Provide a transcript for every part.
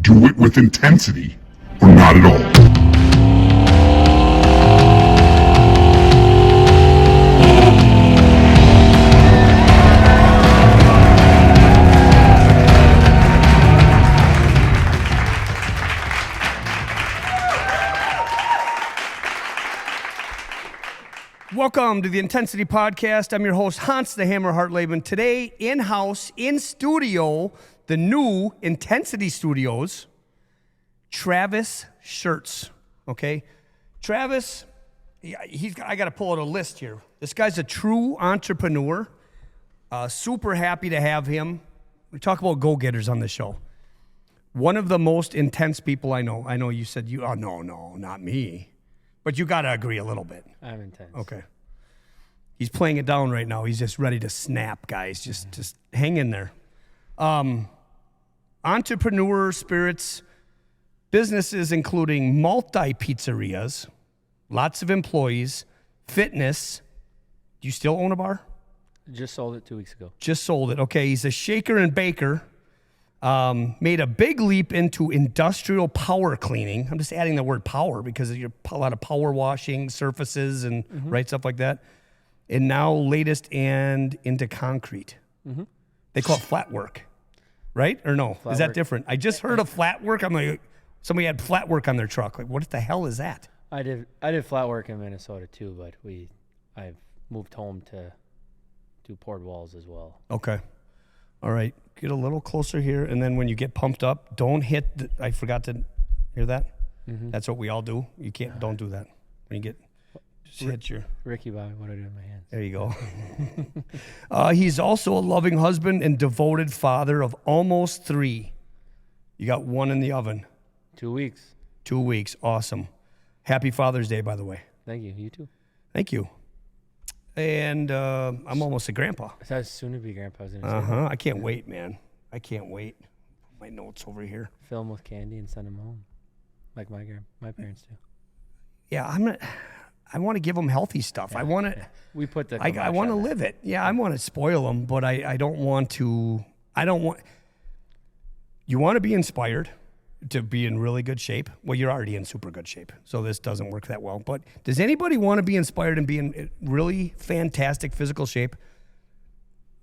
do it with intensity or not at all. Welcome to the Intensity Podcast. I'm your host, Hans the Hammer Hartleben. Today, in-house, in studio, the new Intensity Studios, Travis Schertz. Okay? Travis, I got to pull out a list here. This guy's a true entrepreneur. Super happy to have him. We talk about go-getters on the show. One of the most intense people I know. I know you said you, no, not me. But you got to agree a little bit. I'm intense. Okay. He's playing it down right now. He's just ready to snap, guys. Just hang in there. Entrepreneur spirits, businesses including multi-pizzerias, lots of employees, fitness. Do you still own a bar? Just sold it 2 weeks ago. Just sold it. Okay, he's a shaker and baker. Made a big leap into industrial power cleaning. I'm just adding the word power because of a lot of power washing surfaces and right stuff like that. And now latest and into concrete. They call it flat work, right? Or no? Flat is that work. different? I just heard of flat work. I'm like, somebody had flat work on their truck. Like, what the hell is that? I did flat work in Minnesota too, but I've moved home to do poured walls as well. Okay. All right. Get a little closer here. And then when you get pumped up, don't hit I forgot to hear that. That's what we all do. Don't do that. When you get, just hit your. Ricky Bobby, what I do with my hands. There you go. He's also a loving husband and devoted father of almost 3. You got 1 in the oven. 2 weeks. 2 weeks. Awesome. Happy Father's Day, by the way. Thank you. You too. Thank you. And I'm almost a grandpa. I was soon to be grandpa. I was gonna say I can't wait, man. I can't wait. My notes over here. fill them with candy and send them home, like my parents do. Yeah, I want to give them healthy stuff. Yeah, I want to. yeah. We put the. I want to live it. Yeah, I want to spoil them, but I don't want to. I don't want. You want to be inspired to be in really good shape. Well, you're already in super good shape, so this doesn't work that well. But does anybody want to be inspired and be in really fantastic physical shape?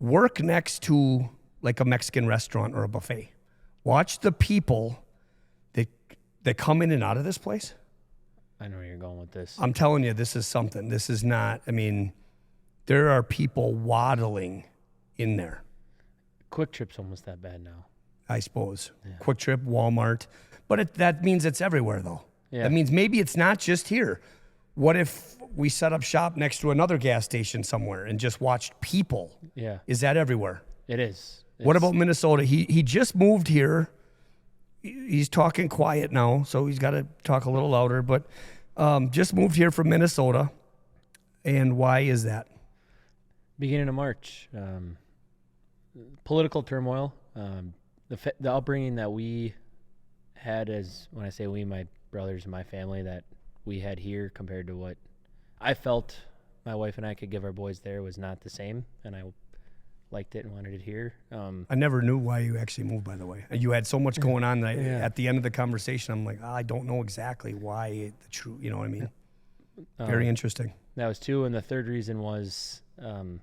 Work next to like a Mexican restaurant or a buffet. Watch the people that come in and out of this place. I know where you're going with this. I'm telling you, this is something. This is not, I mean, there are people waddling in there. Quick Trip's almost that bad now. I suppose. Yeah. Quick Trip, Walmart. But that means it's everywhere, though. Yeah. That means maybe it's not just here. What if we set up shop next to another gas station somewhere and just watched people? Yeah. Is that everywhere? It is. What about Minnesota? He just moved here. He's talking quiet now, so he's got to talk a little louder. But just moved here from Minnesota. And why is that? Beginning of March. Political turmoil. The upbringing that we had when I say we, my brothers and my family, that we had here compared to what I felt my wife and I could give our boys there was not the same, and I liked it and wanted it here. I never knew why you actually moved, by the way. You had so much going on that at the end of the conversation, I'm like, I don't know exactly why you know what I mean? Very interesting. That was 2, and the third reason was I'm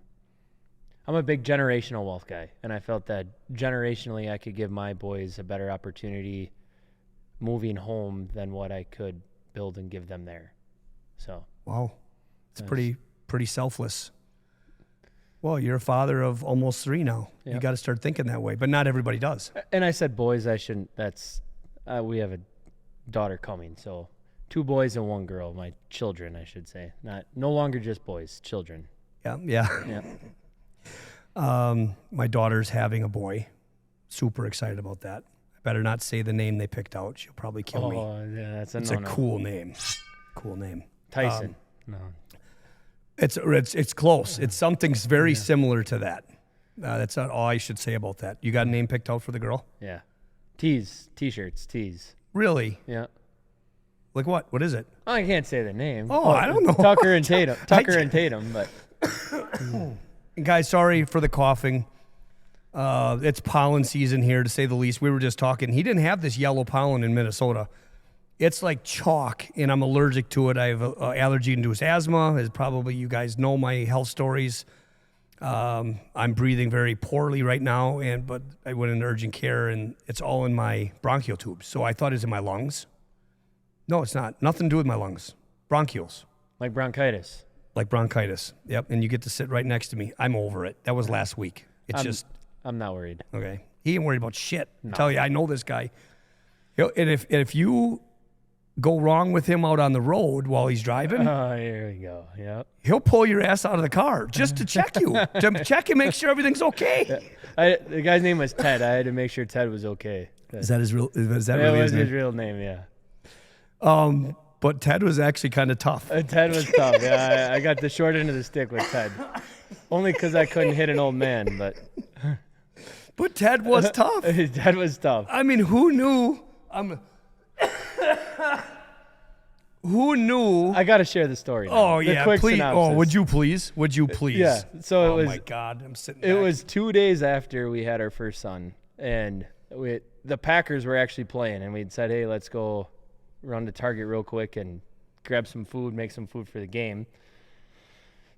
a big generational wealth guy, and I felt that generationally I could give my boys a better opportunity moving home than what I could build and give them there. So wow, it's pretty selfless. Well, you're a father of almost 3 now. Yep. You got to start thinking that way, but not everybody does. And I said boys, I shouldn't. We have a daughter coming, so 2 boys and 1 girl. My children, I should say, no longer just boys, children. Yeah. My daughter's having a boy. Super excited about that. I better not say the name they picked out. She'll probably kill me. Oh, yeah, that's It's a cool name. Cool name. Tyson. No. It's close. It's something very similar to that. That's not all I should say about that. You got a name picked out for the girl? Yeah. T-shirts. Really? Yeah. Like what? What is it? I can't say the name. Oh, I don't know. Tucker and Tatum, but And guys, sorry for the coughing. It's pollen season here, to say the least. We were just talking. He didn't have this yellow pollen in Minnesota. It's like chalk, and I'm allergic to it. I have an allergy-induced asthma, as probably you guys know my health stories. I'm breathing very poorly right now, but I went into urgent care, and it's all in my bronchial tubes. So I thought it was in my lungs. No, it's not. Nothing to do with my lungs. Bronchioles. Like bronchitis. Like bronchitis. Yep, and you get to sit right next to me. I'm over it. That was last week. I'm not worried. Okay. He ain't worried about shit. No. I tell you, I know this guy. And if you go wrong with him out on the road while he's driving. Oh, here we go. Yep. He'll pull your ass out of the car just to check you, to check and make sure everything's okay. Yeah. The guy's name was Ted. I had to make sure Ted was okay. Is that his real? Is that yeah, really his real name? Yeah. But Ted was actually kind of tough. Ted was tough. Yeah, I got the short end of the stick with Ted. Only because I couldn't hit an old man, but. But Ted was tough. Ted was tough. I mean, who knew? Who knew? I got to share the story now. Oh, yeah, please. Synopsis. Oh, would you please? Would you please? Yeah. So it was. Oh, my God. I'm sitting It was 2 days after we had our first son, and the Packers were actually playing, and we'd said, hey, let's go run to Target real quick and grab some food, make some food for the game.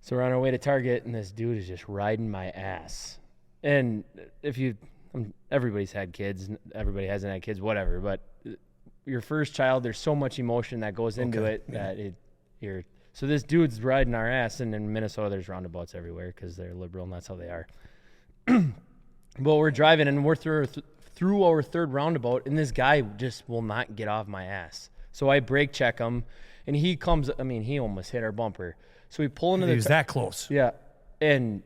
So we're on our way to Target, and this dude is just riding my ass. And everybody's had kids, everybody hasn't had kids, whatever, but your first child, there's so much emotion that goes into it that so this dude's riding our ass, and in Minnesota there's roundabouts everywhere because they're liberal and that's how they are. But we're driving and we're through our third roundabout, and this guy just will not get off my ass. So I brake check him, and he almost hit our bumper. So we pull into He was that close. Yeah. And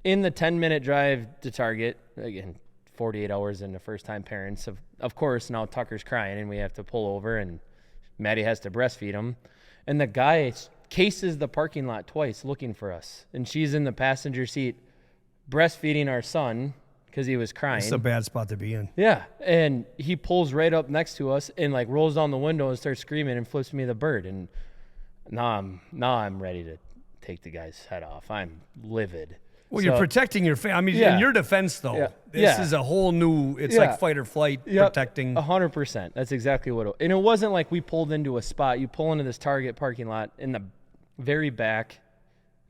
in the 10-minute drive to Target, again, 48 hours into first-time parents, of course, now Tucker's crying, and we have to pull over, and Maddie has to breastfeed him. And the guy cases the parking lot twice looking for us, and she's in the passenger seat breastfeeding our son because he was crying. It's a bad spot to be in. Yeah, and he pulls right up next to us and like rolls down the window and starts screaming and flips me the bird. And now I'm ready to take the guy's head off. I'm livid. Well, you're protecting your family. I mean, in your defense, though, this is a whole new, it's like fight or flight, protecting. 100%. That's exactly what and it wasn't like we pulled into a spot. You pull into this Target parking lot in the very back,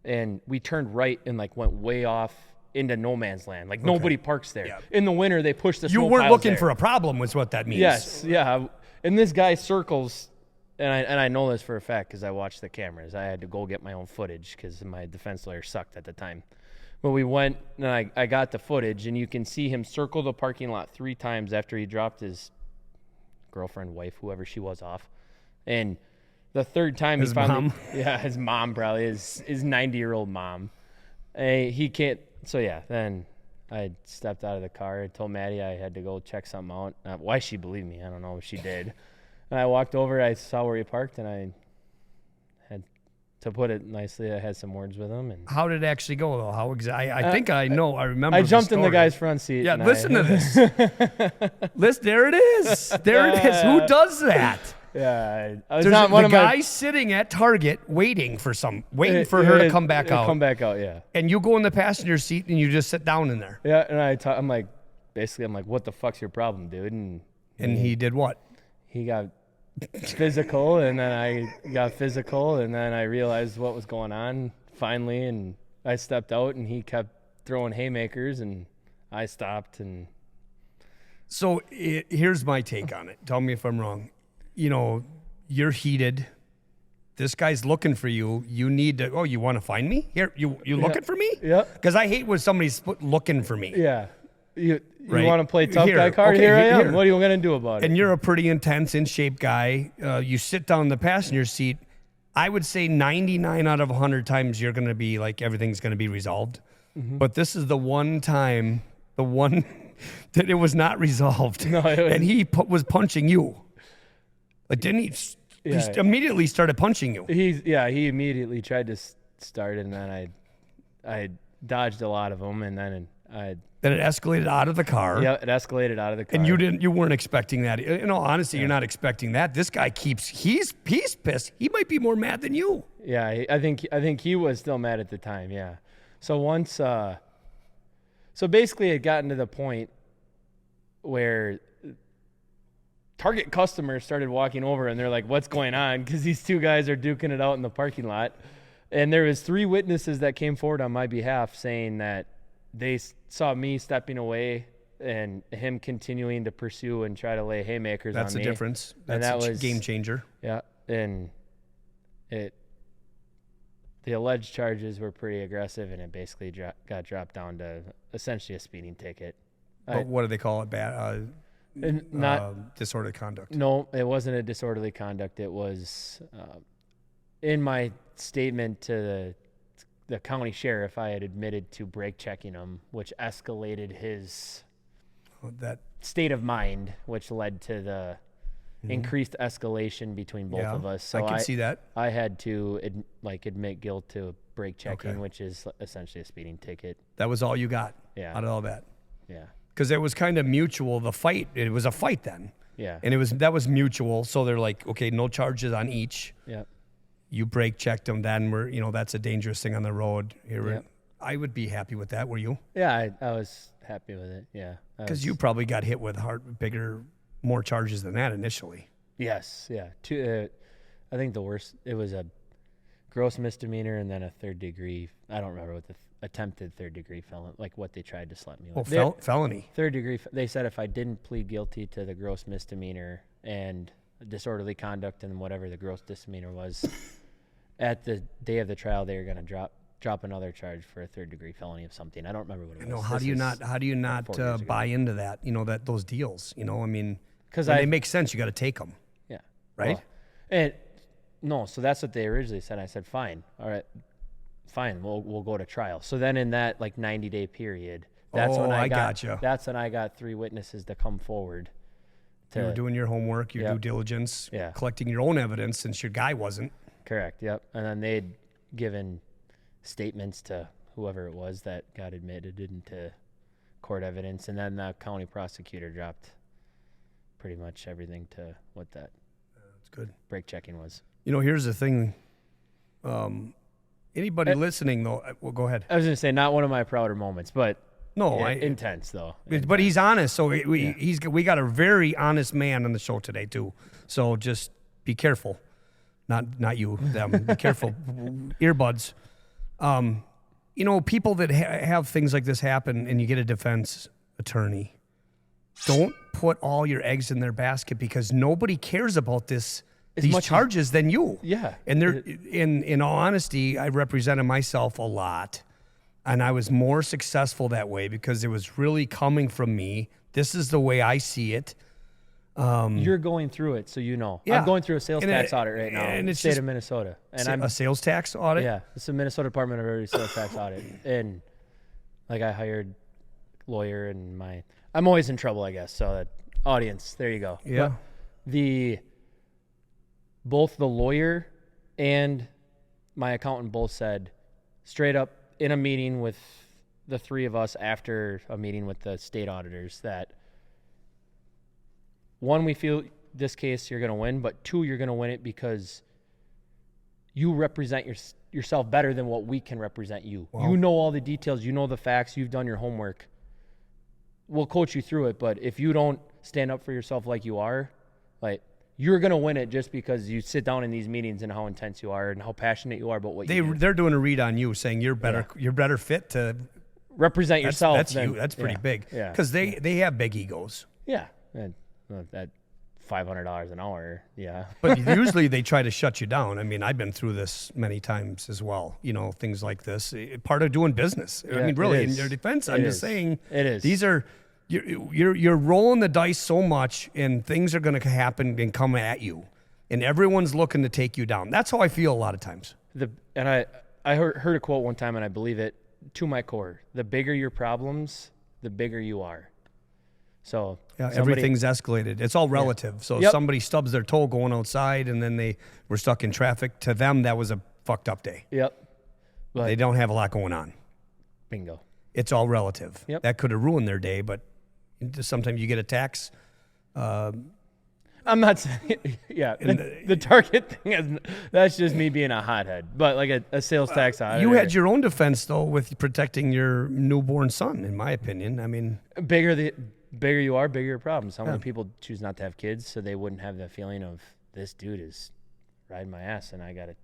and we turned right and like went way off into no man's land. Like nobody parks there. Yeah. In the winter, they push the snow You weren't piles looking there. for a problem, was what that means. Yes, yeah. And this guy circles, and I know this for a fact because I watched the cameras. I had to go get my own footage because my defense lawyer sucked at the time. But we went, and I got the footage, and you can see him circle the parking lot 3 times after he dropped his girlfriend, wife, whoever she was, off. And the third time his mom. Yeah, his mom probably, his 90-year-old mom. He can't. So yeah, then I stepped out of the car. I told Maddie I had to go check something out. Why she believed me, I don't know if she did. And I walked over. I saw where he parked, and I had, to put it nicely, I had some words with him. And how did it actually go, though? I think I know. I remember. I jumped in the guy's front seat. Yeah, listen to this. There it is. There it is. Who does that? Yeah, there's not one of the guy sitting at Target waiting for her to come back out. Come back out, yeah. And you go in the passenger seat and you just sit down in there. Yeah, and I'm like, what the fuck's your problem, dude? And he did what? He got physical, and then I got physical, and then I realized what was going on finally, and I stepped out, and he kept throwing haymakers, and I stopped. And so here's my take on it. Tell me if I'm wrong. You know, you're heated. This guy's looking for you. You need to. Oh, you want to find me? Here, you looking for me? Yeah. Because I hate when somebody's looking for me. Yeah. You want to play tough guy card? Okay, here I am. What are you going to do about it? And you're a pretty intense, in shape guy. You sit down in the passenger seat. I would say 99 out of 100 times you're going to be like everything's going to be resolved. Mm-hmm. But this is the one time, that it was not resolved. No, and he was punching you. Like, didn't he? Yeah. He immediately started punching you. He immediately tried to start, and then I dodged a lot of them, and then Then it escalated out of the car. Yeah, it escalated out of the car. And you weren't expecting that. In all honesty, you're not expecting that. This guy he's pissed. He might be more mad than you. Yeah, I think he was still mad at the time. Yeah. So once, So basically, it gotten to the point where Target customers started walking over, and they're like, "What's going on?" Because these two guys are duking it out in the parking lot. And there was 3 witnesses that came forward on my behalf saying that they saw me stepping away and him continuing to pursue and try to lay haymakers on me. That's the difference. And That's that a was game changer. Yeah, and the alleged charges were pretty aggressive, and it basically got dropped down to essentially a speeding ticket. But what do they call it? Bad, disorderly conduct. No, it wasn't a disorderly conduct. It was in my statement to the county sheriff, I had admitted to brake checking him, which escalated his that state of mind, which led to the increased escalation between both of us. So I can see that. I had to admit guilt to brake checking, which is essentially a speeding ticket. That was all you got Yeah. out of all that. Yeah. Because it was kind of mutual. The fight, it was a fight then. Yeah. And that was mutual. So they're like, okay, no charges on each. Yeah. You brake checked them. Then that's a dangerous thing on the road. Yep. I would be happy with that. Were you? Yeah, I was happy with it. Yeah. Because you probably got hit with more charges than that initially. Yes. Yeah. I think the worst, it was a gross misdemeanor and then a 3rd degree. I don't remember what the attempted 3rd degree felon, like what they tried to slap me with. Felony. 3rd degree. They said if I didn't plead guilty to the gross misdemeanor and disorderly conduct and whatever the gross misdemeanor was, at the day of the trial, they were going to drop another charge for a 3rd degree felony of something. I don't remember what it was. How do you not buy into that? Those deals. Because when they make sense. You got to take them. Yeah. Right. So that's what they originally said. I said, fine, all right, fine, we'll go to trial. So then in that 90-day period, that's when I gotcha. That's when I got 3 witnesses to come forward. You were doing your homework, your due diligence, collecting your own evidence since your guy wasn't. Correct. Yep. And then they'd given statements to whoever it was that got admitted into court evidence, and then the county prosecutor dropped pretty much everything to what that that's good brake checking was. Here's the thing. Anybody listening though, well, go ahead. I was gonna say not one of my prouder moments, but intense though. But he's honest, so we got a very honest man on the show today too. So just be careful. Not you, them. Be careful. Earbuds. People that have things like this happen and you get a defense attorney, don't put all your eggs in their basket because nobody cares about these charges than you. Yeah. And in all honesty, I represented myself a lot, and I was more successful that way because it was really coming from me. This is the way I see it. You're going through it, so Yeah. I'm going through a sales tax audit right now in the state of Minnesota. And I'm a sales tax audit? Yeah. It's the Minnesota Department of Revenue sales tax audit. And I hired a lawyer and I'm always in trouble, I guess. So that audience, there you go. Yeah. But both the lawyer and my accountant both said straight up in a meeting with the 3 of us after a meeting with the state auditors that 1, we feel this case you're going to win, but 2, you're going to win it because you represent yourself better than what we can represent you. Wow. You know all the details. You know the facts. You've done your homework. We'll coach you through it, but if you don't stand up for yourself like you are, you're going to win it just because you sit down in these meetings and how intense you are and how passionate you are about what you do. They're doing a read on you saying you're better you're better fit to represent yourself. That's you. That's pretty big. Yeah. Because they have big egos. Yeah. And that $500 an hour. Yeah. But usually they try to shut you down. I mean, I've been through this many times as well. Things like this. Part of doing business. Yeah, I mean, really, in your defense, I'm just saying it is. These are you're rolling the dice so much and things are going to happen and come at you. And everyone's looking to take you down. That's how I feel a lot of times. I heard a quote one time, and I believe it to my core. The bigger your problems, the bigger you are. So everything's escalated. It's all relative. So if somebody stubs their toe going outside and then they were stuck in traffic, to them that was a fucked up day. Yep. But they don't have a lot going on. Bingo. It's all relative. Yep. That could have ruined their day, but sometimes you get a tax. I'm not saying, yeah, the Target thing, that's just me being a hothead. But like a sales tax auditor. You had your own defense, though, with protecting your newborn son, in my opinion. I mean, bigger you are, bigger your problems. How many people choose not to have kids so they wouldn't have the feeling of, this dude is riding my ass and I got a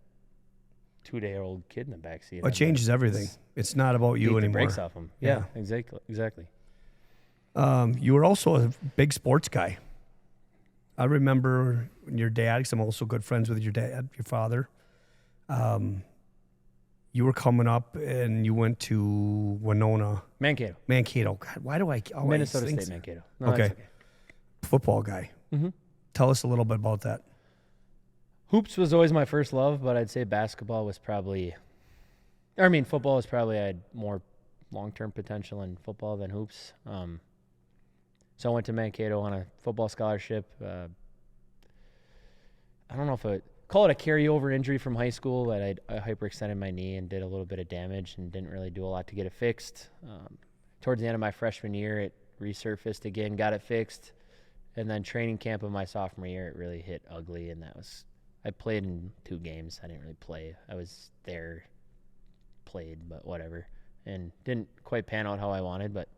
2-day-old kid in the backseat. It changes everything. It's not about you anymore. The brakes off him. Yeah, exactly. You were also a big sports guy. I remember your dad, because I'm also good friends with your dad, your father. You were coming up and you went to Winona. Mankato. God, why do I always Minnesota think State Mankato. No, okay. that's okay. Football guy. Mm-hmm. Tell us a little bit about that. Hoops was always my first love, but I'd say basketball was probably, football was probably, I had more long-term potential in football than hoops. So I went to Mankato on a football scholarship. I don't know if call it a carryover injury from high school, that I hyperextended my knee and did a little bit of damage and didn't really do a lot to get it fixed. Towards the end of my freshman year, it resurfaced again, got it fixed. And then training camp of my sophomore year, it really hit ugly, and I played in 2 games. I didn't really play. I was there, played, but whatever. And didn't quite pan out how I wanted, but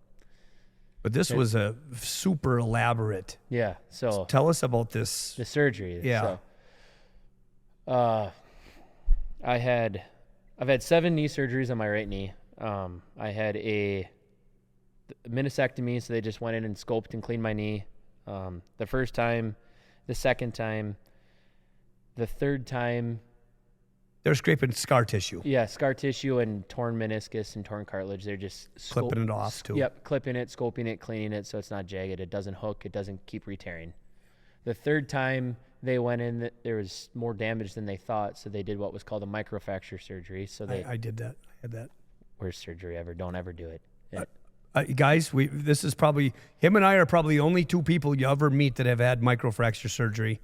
this was a super elaborate. Yeah. So tell us about this. The surgery. Yeah. So, I've had 7 knee surgeries on my right knee. I had a meniscectomy, so they just went in and scoped and cleaned my knee. The first time, the second time, the third time. They're scraping scar tissue. Yeah, scar tissue and torn meniscus and torn cartilage. They're just clipping it off too. Yep, clipping it, scoping it, cleaning it so it's not jagged. It doesn't hook. It doesn't keep re-tearing. The third time they went in, there was more damage than they thought, so they did what was called a microfracture surgery. So I did that. I had that. Worst surgery ever. Don't ever do it. Guys, this is probably, him and I are probably the only 2 people you ever meet that have had microfracture surgery.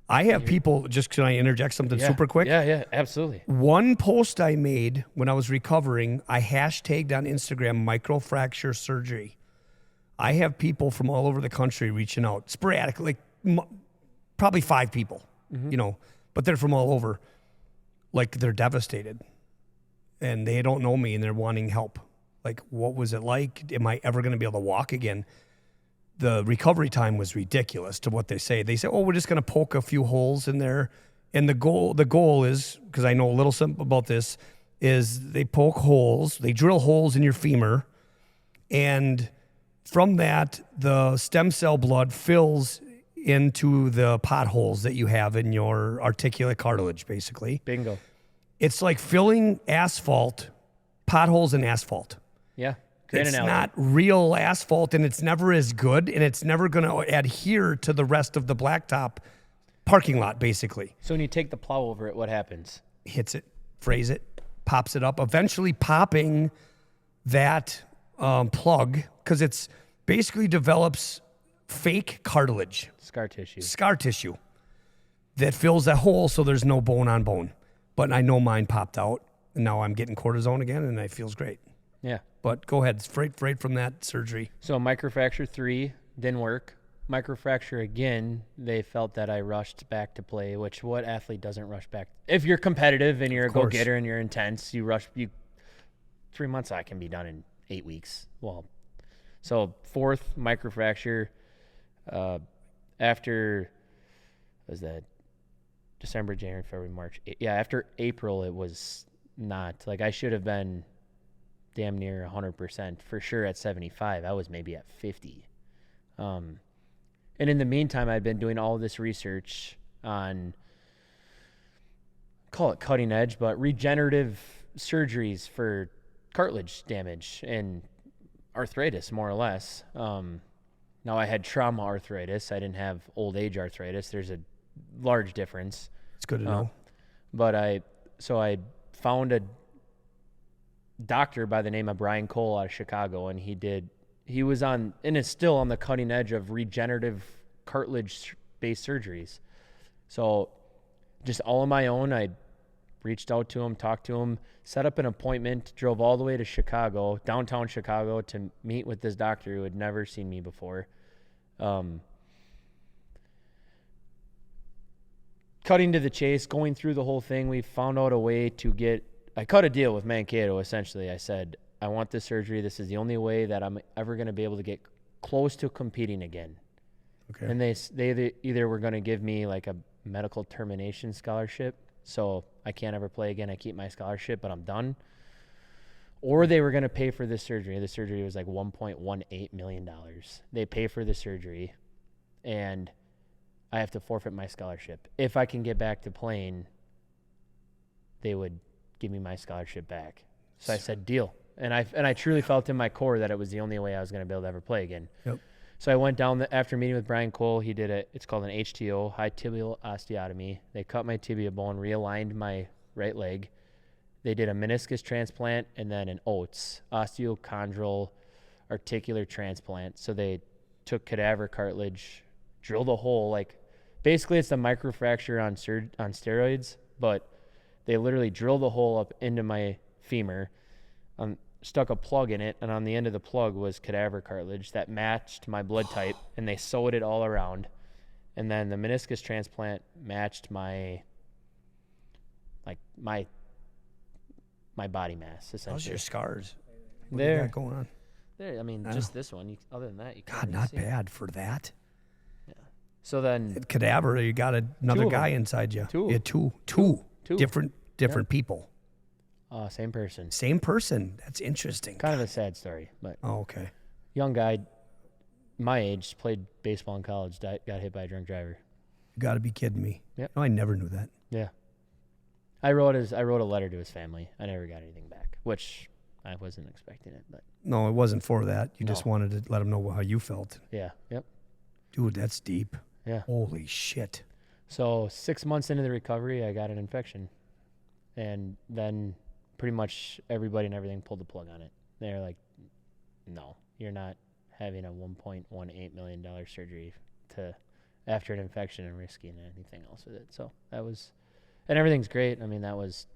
I have people, just can I interject something super quick? Yeah, absolutely. One post I made when I was recovering, I hashtagged on Instagram microfracture surgery. I have people from all over the country reaching out, sporadically, probably 5 people, but they're from all over. Like, they're devastated, and they don't know me, and they're wanting help. Like, what was it like? Am I ever going to be able to walk again? The recovery time was ridiculous to what they say. They say, oh, we're just going to poke a few holes in there. And the goal is, because I know a little something about this, is they poke holes, they drill holes in your femur, and from that, the stem cell blood fills into the potholes that you have in your articulate cartilage, basically. Bingo. It's like filling potholes in asphalt. Yeah. It's not real asphalt, and it's never as good, and it's never going to adhere to the rest of the blacktop parking lot, basically. So when you take the plow over it, what happens? Hits it, frays it, pops it up, eventually popping that plug, because it's basically develops fake cartilage. Scar tissue. That fills that hole so there's no bone on bone. But I know mine popped out, and now I'm getting cortisone again, and it feels great. Yeah. But go ahead, straight from that surgery. So microfracture 3 didn't work. Microfracture again, they felt that I rushed back to play, which what athlete doesn't rush back? If you're competitive and you're a go-getter and you're intense, you 3 months, I can be done in 8 weeks. Well, so 4th microfracture, after, was that December, January, February, March? Yeah, after April, it was not. Like, I should have been damn near 100% for sure at 75. I was maybe at 50. And in the meantime, I'd been doing all this research on, call it cutting edge, but regenerative surgeries for cartilage damage and arthritis, more or less. Now, I had trauma arthritis. I didn't have old age arthritis. There's a large difference. It's good to know. But I found a doctor by the name of Brian Cole out of Chicago, and he was on, and is still on, the cutting edge of regenerative cartilage-based surgeries. So just all on my own, I reached out to him, talked to him, set up an appointment, drove all the way to Chicago, downtown Chicago, to meet with this doctor who had never seen me before. cutting to the chase, going through the whole thing, we found out a way to get – I cut a deal with Mankato, essentially. I said, I want this surgery. This is the only way that I'm ever going to be able to get close to competing again. Okay. And they either were going to give me like a medical termination scholarship, so I can't ever play again. I keep my scholarship, but I'm done. Or they were going to pay for this surgery. The surgery was like $1.18 million. They pay for the surgery, and I have to forfeit my scholarship. If I can get back to playing, they would give me my scholarship back. So I said, deal. And I truly felt in my core that it was the only way I was going to be able to ever play again. Yep. So I went down after meeting with Brian Cole. He did it's called an HTO, high tibial osteotomy. They cut my tibia bone, realigned my right leg. They did a meniscus transplant and then an OATS, osteochondral articular transplant. So they took cadaver cartilage, drilled a hole. Like basically it's a microfracture on steroids, but they literally drilled a hole up into my femur, stuck a plug in it, and on the end of the plug was cadaver cartilage that matched my blood type, and they sewed it all around. And then the meniscus transplant matched my body mass, essentially. How's your scars? What There. do you got going on? There, I mean, just this one. Other than that, you can't God, really not see. bad for that. Yeah. So then, Cadaver, you got another Two of guy them. inside you. Two. Yeah, two. Two. Different people. same person. Same person. That's interesting. Kind of a sad story, but Oh, okay. young guy, my age, played baseball in college, got hit by a drunk driver. You got to be kidding me. Yep. No, I never knew that. Yeah. I wrote a letter to his family. I never got anything back, which I wasn't expecting it, but No, it wasn't for that. You just No. wanted to let them know how you felt. yeah. Yep. Dude, that's deep. Yeah. Holy shit. So 6 months into the recovery, I got an infection, and then pretty much everybody and everything pulled the plug on it. They're like, no, you're not having a $1.18 million surgery after an infection and risking anything else with it. So that was, and everything's great. I mean, that was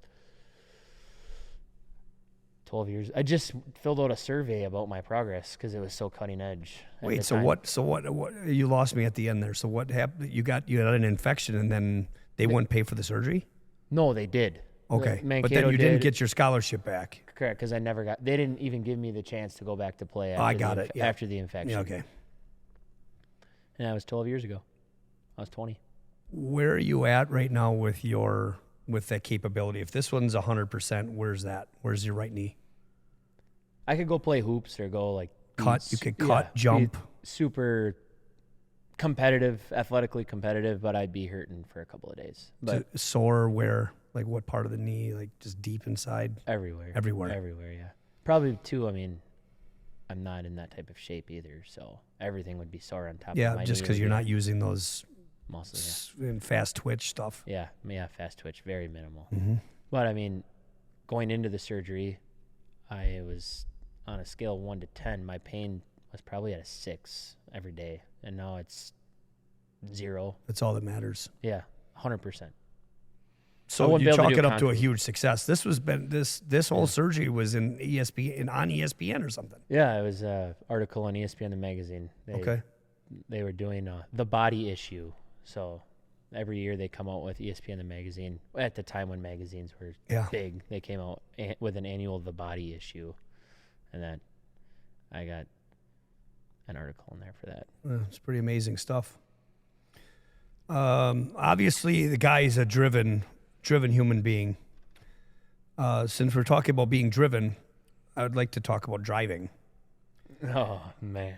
12 years. I just filled out a survey about my progress because it was so cutting edge. at Wait, the so time. what, you lost me at the end there. So what happened? You got an infection and then they wouldn't pay for the surgery? No, they did. Okay. But Mankato then you didn't did. get your scholarship back. Correct, because I never got. They didn't even give me the chance to go back to play. After I got it, yeah. after the infection. Yeah, okay. And that was 12 years ago. I was 20. Where are you at right now with that capability? If this one's 100%, where's that? Where's your right knee? I could go play hoops or go like Cut. You could cut, jump. be super competitive, athletically competitive, but I'd be hurting for a couple of days. But Sore where? Like what part of the knee? Like just deep inside? everywhere. Everywhere. Everywhere, yeah. Probably too. I mean, I'm not in that type of shape either, so everything would be sore on top of Yeah, my just knee because would you're be not using those muscles. fast twitch stuff. Yeah, fast twitch, very minimal. Mm-hmm. But I mean, going into the surgery, I was on a scale of 1 to 10. My pain was probably at a 6 every day, and now it's 0. That's all that matters. Yeah, 100%. So wouldn't you be able to chalk do it up to a concrete. huge success. This whole surgery was in ESPN on ESPN or something. Yeah, it was an article on ESPN the magazine. Okay. They were doing the body issue. So every year they come out with ESPN the magazine. At the time when magazines were Yeah. big, they came out with an annual the body issue, and then I got an article in there for that. It's pretty amazing stuff. Obviously, the guy is a driven human being. Since we're talking about being driven, I would like to talk about driving. Oh man.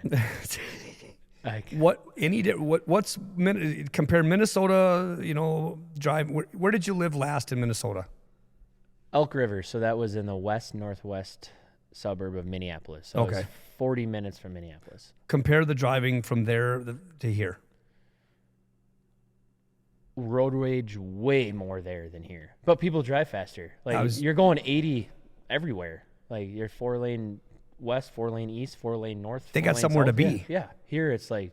Compare Minnesota, drive. Where did you live last in Minnesota? Elk River, so that was in the northwest suburb of Minneapolis. So it was Okay. 40 minutes from Minneapolis. Compare the driving from there to here. Road rage way more there than here. But people drive faster. Like was- you're going 80 everywhere. Like you're 4-lane west, 4-lane east, 4-lane north. They got 4-lane somewhere to south. be. Yeah. Here it's like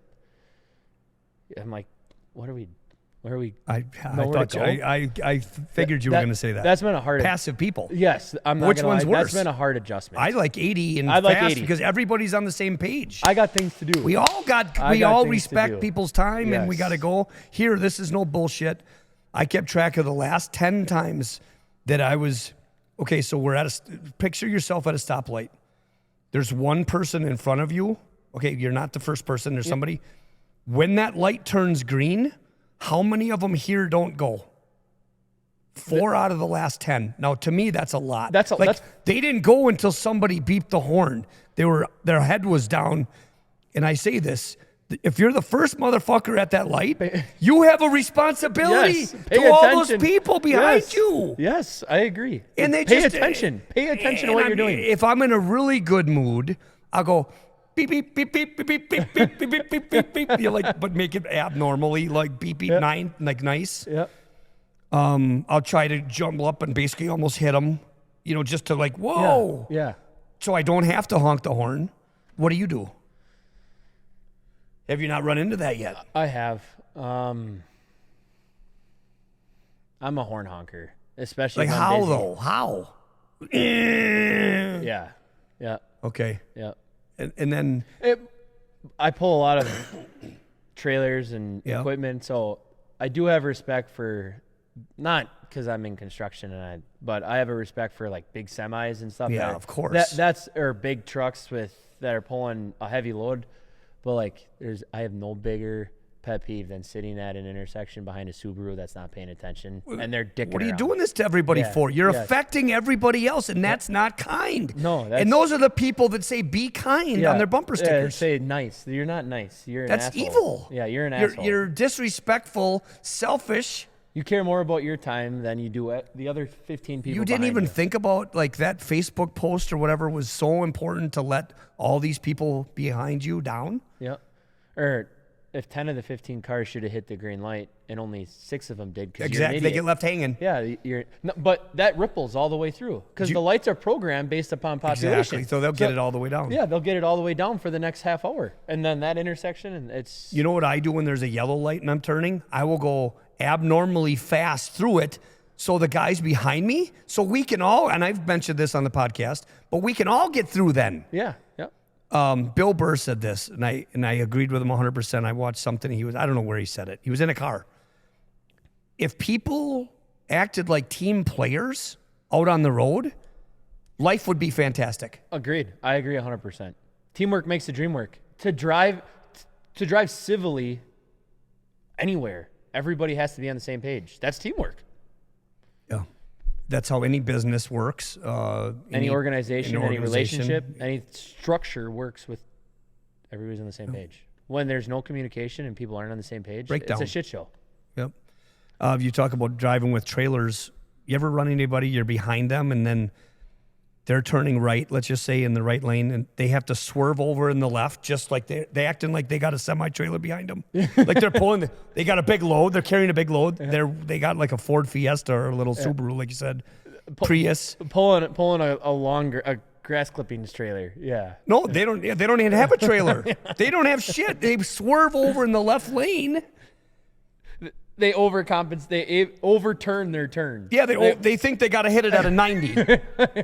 I'm like, where are we I Nowhere thought to go? I figured you were going to say that. That's been a hard Passive people. Yes, I'm not Which gonna one's lie. worse? That's been a hard adjustment. I like 80 and I like fast 80. because everybody's on the same page. I got things to do. We all I got things to respect do. people's time and we Yes. got to go. Here, this is no bullshit. I kept track of the last 10 times that I was, okay, so we're picture yourself at a stoplight. There's one person in front of you. Okay, you're not the first person. There's somebody. When that light turns green, how many of them here don't go? 4 out of the last 10. Now, to me, that's a lot. They didn't go until somebody beeped the horn. Their head was down. And I say this, if you're the first motherfucker at that light, you have a responsibility to all those people behind you. Yes, I agree. And they pay attention. Pay attention to what you're doing. If I'm in a really good mood, I'll go beep beep beep beep beep beep beep beep beep beep beep beep beep. You like, but make it abnormally like beep beep 9, like nice. Yeah. I'll try to jumble up and basically almost hit them, just to like, whoa. Yeah. So I don't have to honk the horn. What do you do? Have you not run into that yet? I have. I'm a horn honker, especially like if I'm how busy. though? How? Yeah. Yeah. Okay. Yeah. And then I pull a lot of trailers and Yeah. equipment, so I do have respect for, not because I'm in construction but I have a respect for like big semis and stuff. Yeah, of course. That's or big trucks that are pulling a heavy load. But like, I have no bigger pet peeve than sitting at an intersection behind a Subaru that's not paying attention, and they're dicking what are you around. doing this to everybody Yeah, for? You're yes. affecting everybody else, and that's not kind. No, and those are the people that say "be kind" on their bumper stickers. Say nice. You're not nice. You're an That's asshole. evil. Yeah, you're an asshole. You're disrespectful, selfish. You care more about your time than you do the other 15 people. You didn't behind even you. think about like that Facebook post or whatever was so important to let all these people behind you down. Yeah. Or if 10 of the 15 cars should have hit the green light and only 6 of them did, because Exactly, they get left hanging. Yeah, but that ripples all the way through because the lights are programmed based upon population. Exactly, so they'll get it all the way down. Yeah, they'll get it all the way down for the next half hour, and then that intersection, and it's. You know what I do when there's a yellow light and I'm turning? I will go abnormally fast through it so the guys behind me, so we can all, and I've mentioned this on the podcast, but we can all get through then. Yeah. Bill Burr said this, and I agreed with him 100%. I watched something. I don't know where he said it. He was in a car. If people acted like team players out on the road, life would be fantastic. Agreed. I agree 100%. Teamwork makes the dream work. To drive civilly anywhere, everybody has to be on the same page. That's teamwork. Yeah. That's how any business works. Any organization, any relationship, any structure works with everybody's on the same page. When there's no communication and people aren't on the same page, Breakdown. it's a shit show. Yep. You talk about driving with trailers. You ever run anybody, you're behind them, and then they're turning right, let's just say in the right lane, and they have to swerve over in the left, just like they acting like they got a semi-trailer behind them. Like they're pulling, they got a big load, they're carrying a big load. They got like a Ford Fiesta or a little Subaru, like you said, Prius. Pulling a grass clippings trailer. Yeah. No, they don't even have a trailer. They don't have shit. They swerve over in the left lane. They overcompensate. They overturn their turn. Yeah, they think they got to hit it at a 90.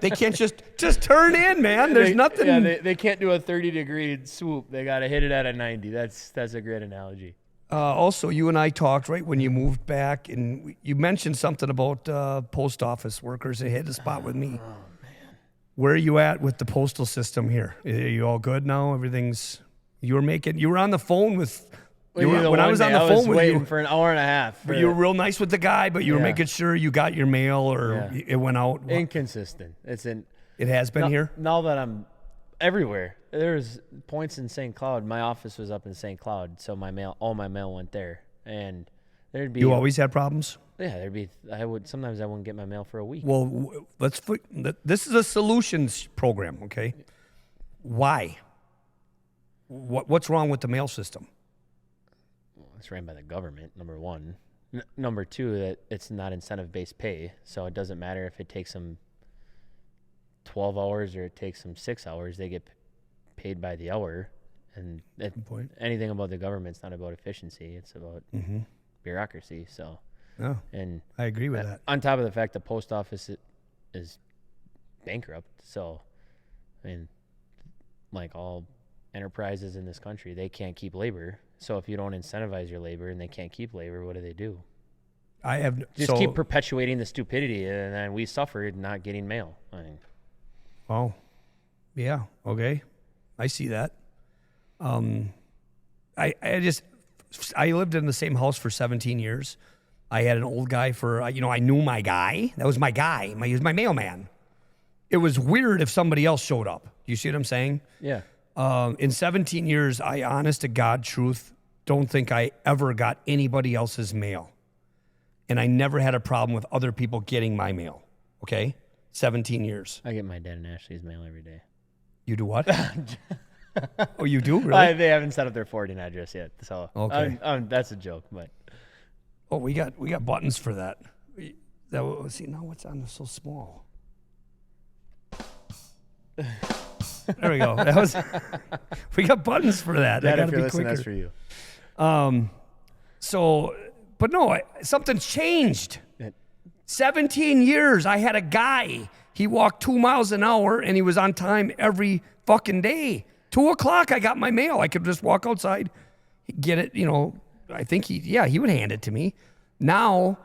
They can't just turn in, man. There's nothing. Yeah, they can't do a 30-degree swoop. They got to hit it at a 90. That's a great analogy. Also, you and I talked right when you moved back, and you mentioned something about post office workers. It hit a spot with me. Oh man, where are you at with the postal system here? Are you all good now? You were on the phone with. When I was on the phone with waiting you for an hour and a half. You were real nice with the guy, but you were making sure you got your mail or it went out. Inconsistent. It has been here? Now that I'm everywhere. There's points in St. Cloud. My office was up in St. Cloud, so all my mail went there. And there'd be. You always had problems? Yeah, sometimes I wouldn't get my mail for a week. Well, this is a solutions program, okay? Why? What's wrong with the mail system? It's ran by the government, number one. Number two, that it's not incentive-based pay, so it doesn't matter if it takes them 12 hours or it takes them 6 hours. They get paid by the hour. And anything about the government's not about efficiency. It's about bureaucracy. So, and I agree with that. On top of the fact the post office is bankrupt. So, I mean, like all enterprises in this country, they can't keep labor. So if you don't incentivize your labor and they can't keep labor, what do? I have Just keep perpetuating the stupidity, and then we suffered not getting mail. I mean, Oh, yeah. Okay, I see that. I lived in the same house for 17 years. I had an old guy for I knew my guy. That was my guy. He was my mailman. It was weird if somebody else showed up. You see what I'm saying? yeah. In 17 years, I honest to God truth don't think I ever got anybody else's mail. And I never had a problem with other people getting my mail. Okay? 17 years. I get my dad and Ashley's mail every day. You do what? Oh, you do? Really? They haven't set up their forwarding address yet, so Okay. That's a joke. But Oh, we got buttons for that. See, now what's on this so small? There we go. We got buttons for that. I Dad, gotta if you're be listening, quicker. that's for you. But no, something's changed. It- 17 years, I had a guy. He walked 2 miles an hour, and he was on time every fucking day. 2:00, I got my mail. I could just walk outside, get it. I think he would hand it to me. Now,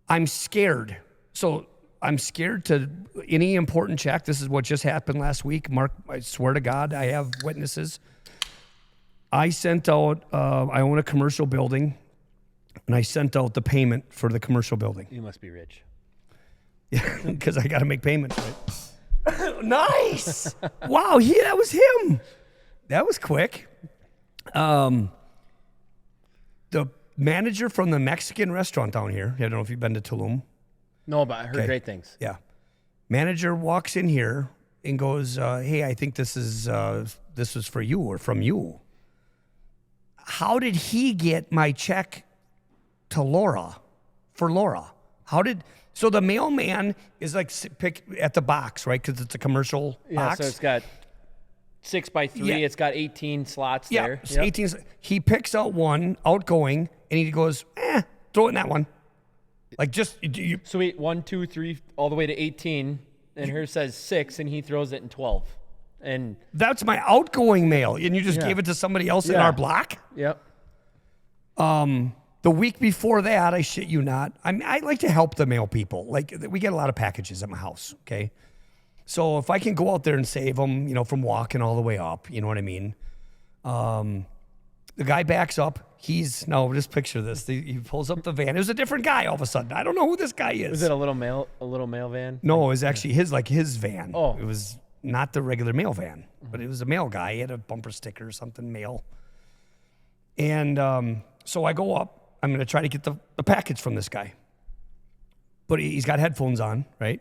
I'm scared. So I'm scared to any important check. This is what just happened last week. Mark, I swear to God, I have witnesses. I sent out, I own a commercial building, and I sent out the payment for the commercial building. You must be rich. Yeah, because I got to make payments, right? Nice. Wow, that was him. That was quick. The manager from the Mexican restaurant down here, I don't know if you've been to Tulum. No, but I heard great things. Yeah. Manager walks in here and goes, hey, I think this is for you or from you. How did he get my check to Laura, for Laura? So the mailman is like pick at the box, right? Because it's a commercial box. So it's got 6x3. Yeah. It's got 18 slots Yeah, there. it's Yep. 18. He picks out one outgoing and he goes, throw it in that one. Like just, you, So 1, 2, 3, all the way to 18, and here says 6, and he throws it in 12. And that's my outgoing mail. And you just gave it to somebody else in Yeah. our block? yep. The week before that, I shit you not, I like to help the mail people. Like, we get a lot of packages at my house, okay? So if I can go out there and save them, from walking all the way up, you know what I mean? The guy backs up. Just picture this. He pulls up the van. It was a different guy all of a sudden. I don't know who this guy is. Was it a little mail van? No, it was actually his van. Oh. It was not the regular mail van, but it was a mail guy. He had a bumper sticker or something, mail. And so I go up. I'm going to try to get the package from this guy. But he's got headphones on, right?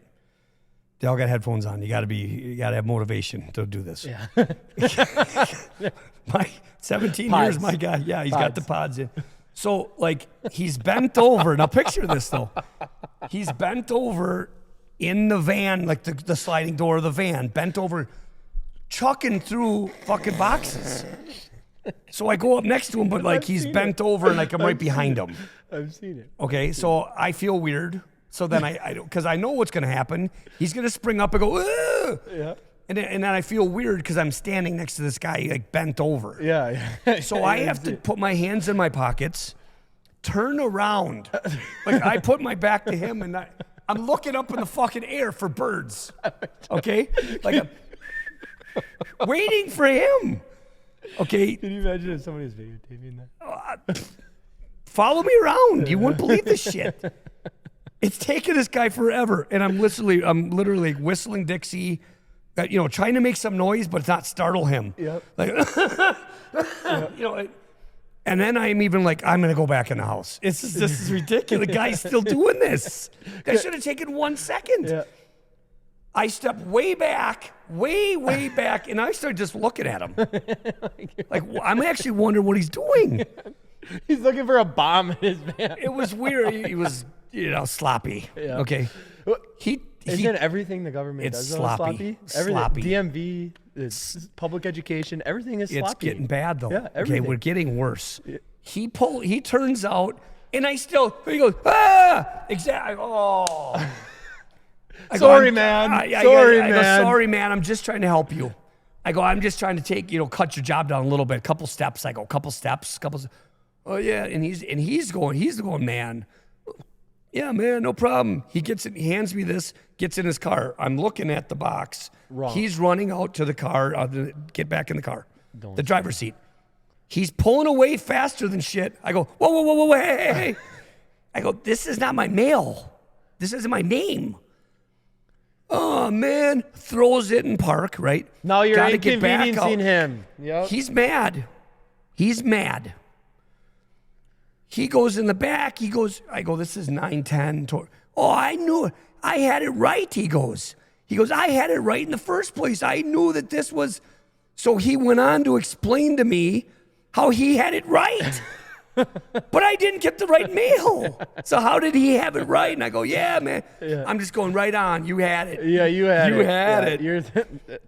They all got headphones on. You got to have motivation to do this. Yeah. My 17 Pods. years, my guy. Yeah, he's got the pods in. So, he's bent over. Now, picture this, though. He's bent over in the van, like the sliding door of the van, bent over, chucking through fucking boxes. So I go up next to him, but he's bent over and I'm right behind him. I've seen it. Okay, so I feel weird. So then because I know what's going to happen. He's going to spring up and go, ugh! Yeah. And then I feel weird because I'm standing next to this guy bent over. Yeah. So I have to put my hands in my pockets, turn around. I put my back to him and I'm looking up in the fucking air for birds. Okay? I'm waiting for him. Okay? Can you imagine if somebody was videotaping that? Follow me around. You wouldn't believe this shit. It's taken this guy forever. And I'm literally whistling Dixie, trying to make some noise, but not startle him. Yep. And then I'm even I'm going to go back in the house. This is ridiculous. The guy's still doing this. That should have taken 1 second. Yeah. I step way back, way back, and I start just looking at him. I'm actually wondering what he's doing. He's looking for a bomb in his van. It was weird. He was, sloppy. Yeah. Okay. Isn't everything the government It's does though sloppy. Everything. Sloppy. DMV, it's public education, everything is sloppy. It's getting bad though. Yeah, okay, everything. we're getting worse. He turns out, and he goes, exactly. Oh. Sorry, man. Sorry, I go, man. sorry, man. I'm just trying to help you. I go, I'm just trying to cut your job down a little bit, couple steps. I go, couple steps. Oh yeah, and he's going, man. Yeah, man, no problem. He gets it, he hands me this, gets in his car. I'm looking at the box. Wrong. He's running out to the car, get back in the car, Don't the driver's seat. He's pulling away faster than shit. I go, whoa, whoa, whoa, whoa, hey, hey, hey. I go, this is not my mail. This isn't my name. Oh, man. Throws it in park, right? Now you're Gotta get back out. inconveniencing him. Yep. He's mad. He's mad. He goes in the back. I go, this is 910. Oh, I knew it. I had it right, he goes. I had it right in the first place. I knew that this was. So he went on to explain to me how he had it right. But I didn't get the right mail. So how did he have it right? And I go, yeah, man. Yeah. I'm just going right on. You had it. Yeah, you had it. You had it. You're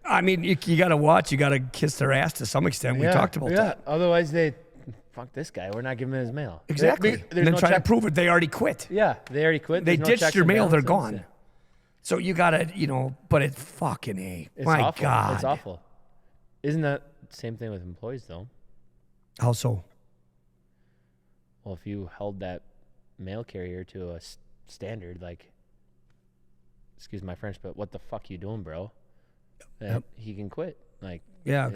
I mean, you got to watch. You got to kiss their ass to some extent. We talked about that. Otherwise, fuck this guy. We're not giving him his mail. Exactly. There's and then no try check. to prove it. They already quit. Yeah, they already quit. They There's no ditched checks your and mail. They're balances. gone. So you got to, but it's fucking A. It's My awful. God. It's awful. Isn't that the same thing with employees, though? How so? Well, if you held that mail carrier to a standard, like, excuse my French, but what the fuck you doing, bro? He can quit. Like, yeah,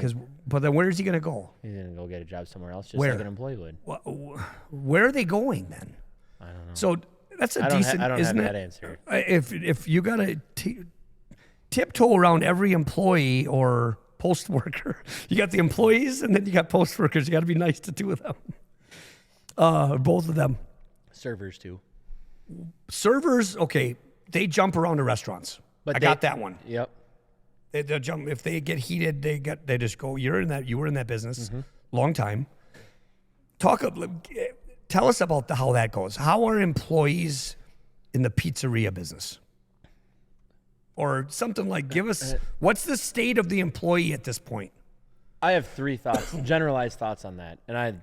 but then where is he going to go? He's going to go get a job somewhere else, just Where? like an employee would. Where are they going then? I don't know. So that's a I decent, don't isn't have it? that answer. If you got to tiptoe around every employee or post worker, you got the employees and then you got post workers. You got to be nice to two of them. Both of them. Servers, too. Servers, okay, they jump around to restaurants. But I got that one. Yep. They jump if they get heated. They just go. You were in that business, long time. Tell us about how that goes. How are employees in the pizzeria business, or something like? Give us what's the state of the employee at this point? I have 3 thoughts, generalized thoughts on that, and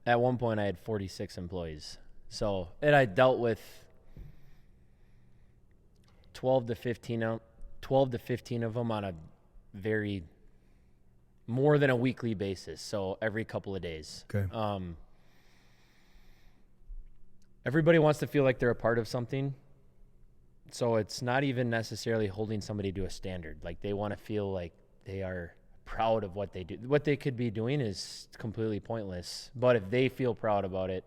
at one point I had 46 employees. So, and I dealt with 12 to 15 of them on a more than a weekly basis. So every couple of days. Okay. Everybody wants to feel like they're a part of something. So it's not even necessarily holding somebody to a standard. Like they want to feel like they are proud of what they do. What they could be doing is completely pointless. But if they feel proud about it,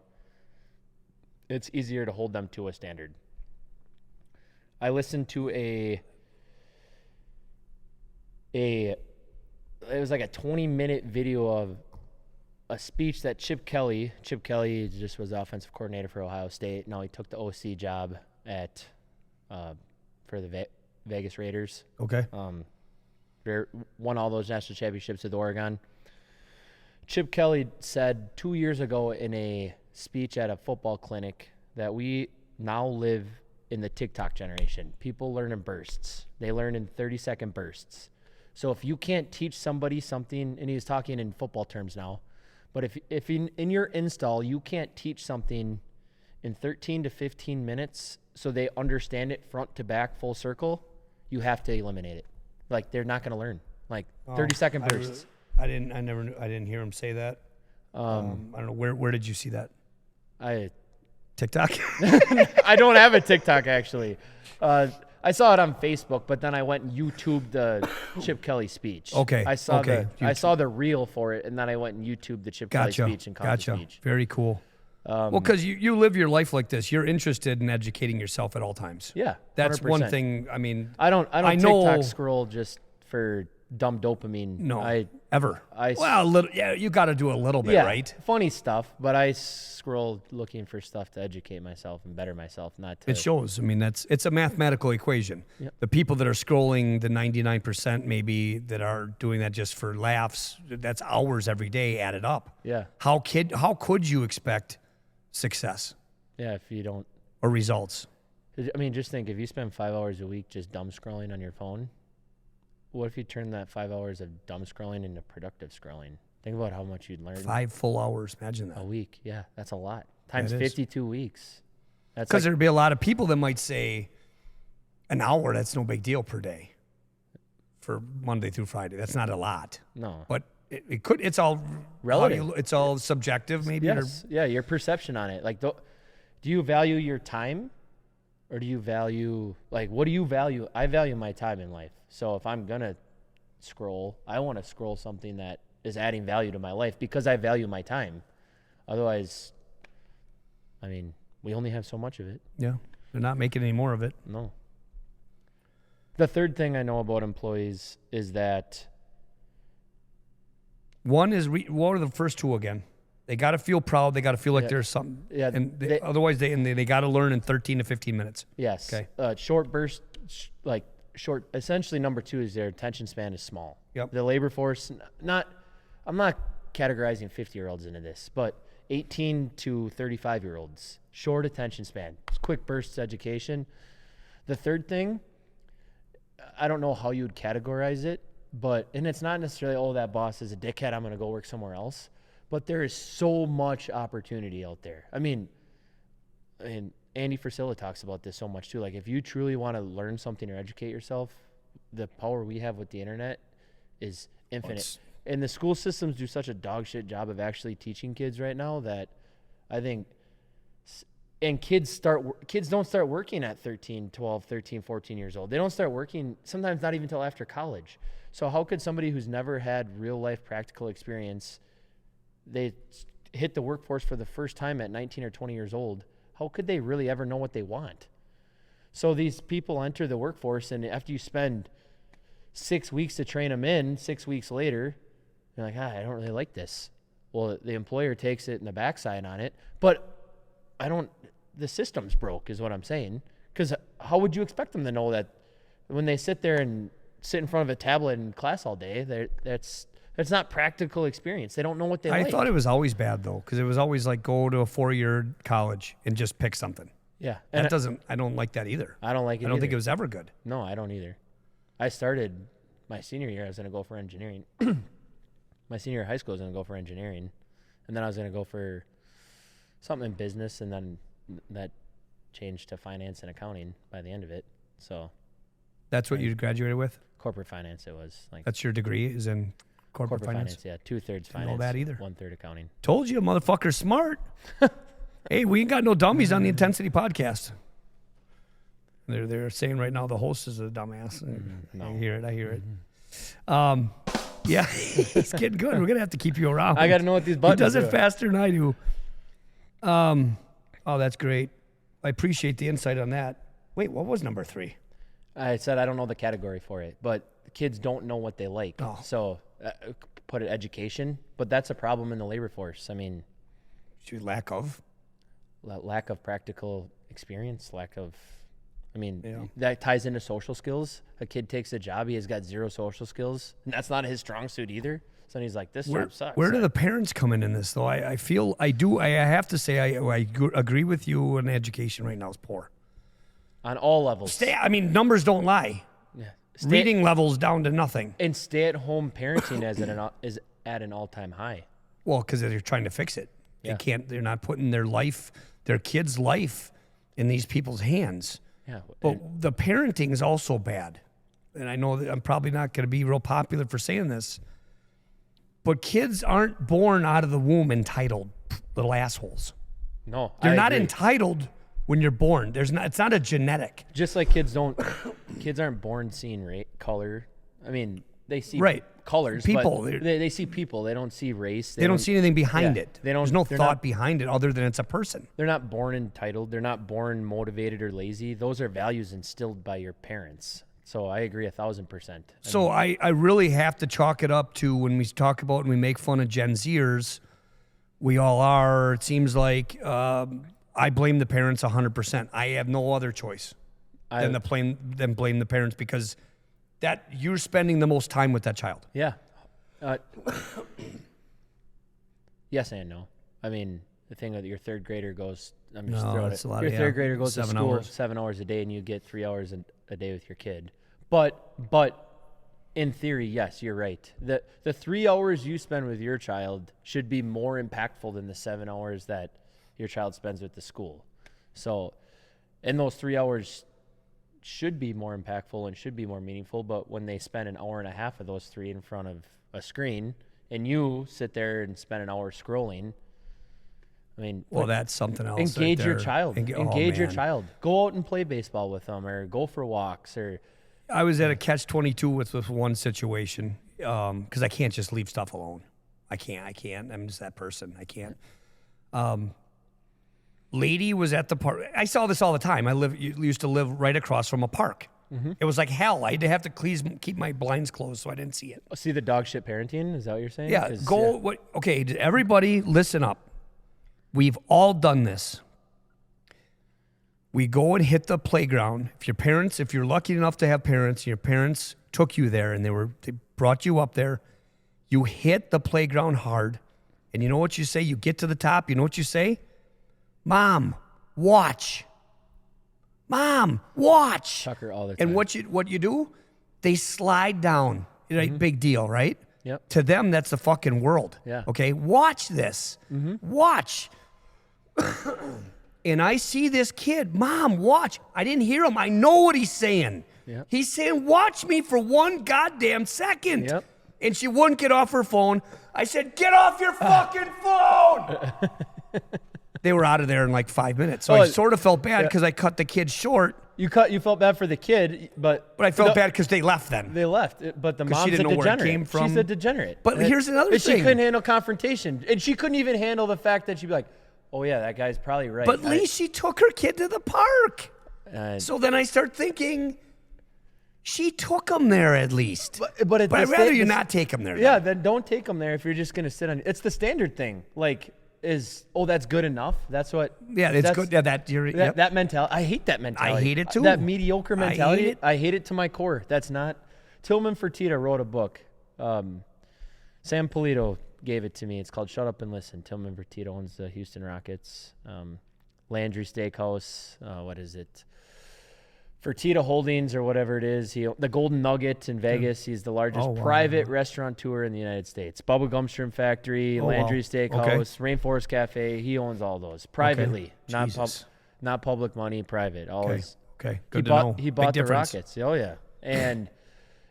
it's easier to hold them to a standard. I listened to it was like a 20-minute video of a speech that Chip Kelly just was the offensive coordinator for Ohio State. Now he took the OC job for the Vegas Raiders. Okay. Won all those national championships with Oregon. Chip Kelly said 2 years ago in a speech at a football clinic that we now live in the TikTok generation. People learn in bursts. They learn in 30-second bursts. So if you can't teach somebody something, and he's talking in football terms now, but if in your install you can't teach something in 13 to 15 minutes so they understand it front to back, full circle, you have to eliminate it. Like they're not going to learn. Like 30-second bursts. I didn't hear him say that. I don't know where did you see that? TikTok. I don't have a TikTok actually. I saw it on Facebook, but then I went and YouTubed the Chip Kelly speech. Okay. I saw the reel for it, and then I went and YouTubed the Chip Kelly speech and caught the speech. Very cool. Well, because you live your life like this, you're interested in educating yourself at all times. Yeah, that's 100%. one thing. I mean, I don't know, TikTok scroll just for dumb dopamine. No, ever. Well, a little. Yeah, you got to do a little bit, right? Funny stuff, but I scroll looking for stuff to educate myself and better myself, not to. It shows. I mean, it's a mathematical equation. Yep. The people that are scrolling, the 99% maybe that are doing that just for laughs, that's hours every day added up. Yeah. How could you expect success? Yeah, if you don't. Or results. I mean, just think, if you spend 5 hours a week just dumb scrolling on your phone, what if you turn that 5 hours of dumb scrolling into productive scrolling? Think about how much you'd learn. 5 full hours. Imagine that. A week. Yeah, that's a lot. Times 52 weeks. That's because there'd be a lot of people that might say an hour, that's no big deal per day for Monday through Friday. That's not a lot. No. But it could, it's all relative. It's all subjective maybe. Yes. Yeah, your perception on it. Like, do you value your time Or do you value, like, what do you value? I value my time in life. So if I'm going to scroll, I want to scroll something that is adding value to my life because I value my time. Otherwise, I mean, we only have so much of it. Yeah. They're not making any more of it. No. The third thing I know about employees is that what are the first two again? They got to feel proud. They got to feel like there's something. Yeah. And otherwise, they got to learn in 13 to 15 minutes. Yes. Okay. Short burst, essentially number two is their attention span is small. Yep. The labor force, I'm not categorizing 50-year-olds into this, but 18 to 35-year-olds, short attention span, quick bursts education. The third thing, I don't know how you would categorize it, and it's not necessarily, that boss is a dickhead, I'm going to go work somewhere else. But there is so much opportunity out there. I mean, and Andy Frisilla talks about this so much too. Like, if you truly want to learn something or educate yourself, the power we have with the internet is infinite. And the school systems do such a dog shit job of actually teaching kids right now that I think, and kids don't start working at 13, 12, 13, 14 years old. They don't start working sometimes not even until after college. So how could somebody who's never had real life practical experience, they hit the workforce for the first time at 19 or 20 years old, how could they really ever know what they want? So these people enter the workforce, and after you spend 6 weeks to train them in, 6 weeks later, you're like, I don't really like this. Well, the employer takes it in the backside on it, but the system's broke is what I'm saying. Because how would you expect them to know that when they sit there and sit in front of a tablet in class all day, that's not practical experience. They don't know what they like. I thought it was always bad, though, because it was always like go to a 4-year college and just pick something. Yeah. I don't like that either. I don't like it I don't think either. it was ever good. No, I don't either. I started my senior year, I was going to go for engineering. My senior year of high school, I was going to go for engineering. And then I was going to go for something in business, and then that changed to finance and accounting by the end of it. So that's what you graduated with? Corporate finance, it was. That's your degree, is in corporate finance? Yeah. 2/3 finance, know that either. 1/3 accounting. Told you, motherfucker's smart. Hey, we ain't got no dummies on the Intensity podcast. They're saying right now the host is a dumbass. No. I hear it. Yeah, it's getting good. We're gonna have to keep you around. I got to know what these buttons He does it do. faster than I do. Oh, that's great. I appreciate the insight on that. Wait, what was number 3? I said I don't know the category for it, but kids don't know what they like. Oh. So put it education, but that's a problem in the labor force. I mean, Lack of practical experience, that ties into social skills. A kid takes a job, he has got 0 social skills, and that's not his strong suit either. So he's like, this job sucks. Where do the parents come in this, though? I have to say, I agree with you, and education right now is poor. On all levels. Numbers don't lie. Yeah. Reading levels down to nothing. And stay-at-home parenting is at an all-time high. Well, because they're trying to fix it. Yeah. They're not putting their kids' life in these people's hands. Yeah. But the parenting is also bad. And I know that I'm probably not going to be real popular for saying this, but kids aren't born out of the womb entitled little assholes. No, They're not entitled when you're born. It's not a genetic. Just like kids aren't born seeing color. I mean, they see colors. People. But they see people. They don't see race. They don't see anything behind it. There's no thought behind it other than it's a person. They're not born entitled. They're not born motivated or lazy. Those are values instilled by your parents. So I agree 1,000%. So I really have to chalk it up to when we talk about and we make fun of Gen Zers, we all are. It seems like I blame the parents 100%. I have no other choice than blame the parents because that you're spending the most time with that child. Yeah. Yes and no. I mean, the thing that your third grader goes, I'm just throwing it. Your third grader goes to school 7 hours a day and you get 3 hours a day with your kid. But in theory, yes, you're right. The 3 hours you spend with your child should be more impactful than the 7 hours that your child spends with the school. So, and those 3 hours should be more impactful and should be more meaningful, but when they spend an hour and a half of those 3 in front of a screen and you sit there and spend an hour scrolling, I mean, Well, that's something else. engage right your there. child. Oh, Engage your man. child. Go out and play baseball with them, or go for walks, or I was at a catch-22 with one situation because I can't just leave stuff alone. I can't. I'm just that person. I can't. Lady was at the park. I saw this all the time. Used to live right across from a park. It was like hell. I had to have to keep my blinds closed so I didn't see it. see the dog shit parenting. Is that what you're saying? Yeah, 'Cause, go. What? Okay, everybody, listen up. We've all done this. We go and hit the playground. If you're lucky enough to have parents, and your parents took you there and they brought you up there, you hit the playground hard, and you know what you say? You get to the top. You know what you say? Mom, watch. Mom, watch. Tucker all the time. And what you do? They slide down. Right? Big deal, right? Yep. To them, that's the fucking world. Yeah. Okay, watch this. Watch. And I see this kid, Mom, watch. I didn't hear him. I know what he's saying. Yep. He's saying, watch me for one goddamn second. Yep. And she wouldn't get off her phone. I said, get off your fucking phone. They were out of there in like 5 minutes. So I sort of felt bad because I cut the kid short. You felt bad for the kid, but I felt bad because they left then. They left, but the 'Cause mom's she didn't a know where it degenerate. came from. She's a degenerate. But here's another and thing. She couldn't handle confrontation, and she couldn't even handle the fact that she'd be like, "Oh yeah, that guy's probably right." But at least she took her kid to the park. So then I start thinking, she took him there at least. But I'd rather you not take him there. Yeah, then. then don't take them there if you're just gonna sit on. It's the standard thing. Like, that's good enough? That's what. Yeah, it's good. Yeah, That mentality. I hate that mentality. I hate it too. That mediocre mentality. I I hate it to my core. That's not. Tillman Fertitta wrote a book. Sam Polito gave it to me. It's called "Shut Up and Listen." Tillman Fertitta owns the Houston Rockets. Landry Steakhouse. What is it? Fertitta Holdings or whatever it is. The Golden Nugget in Vegas. He's the largest private restaurateur in the United States. Bubba Gum Shrimp Factory, Landry Steakhouse, Rainforest Cafe. He owns all those privately, not public money, private. Always. Okay. Good to know. He bought Big the difference. Rockets. Oh yeah. And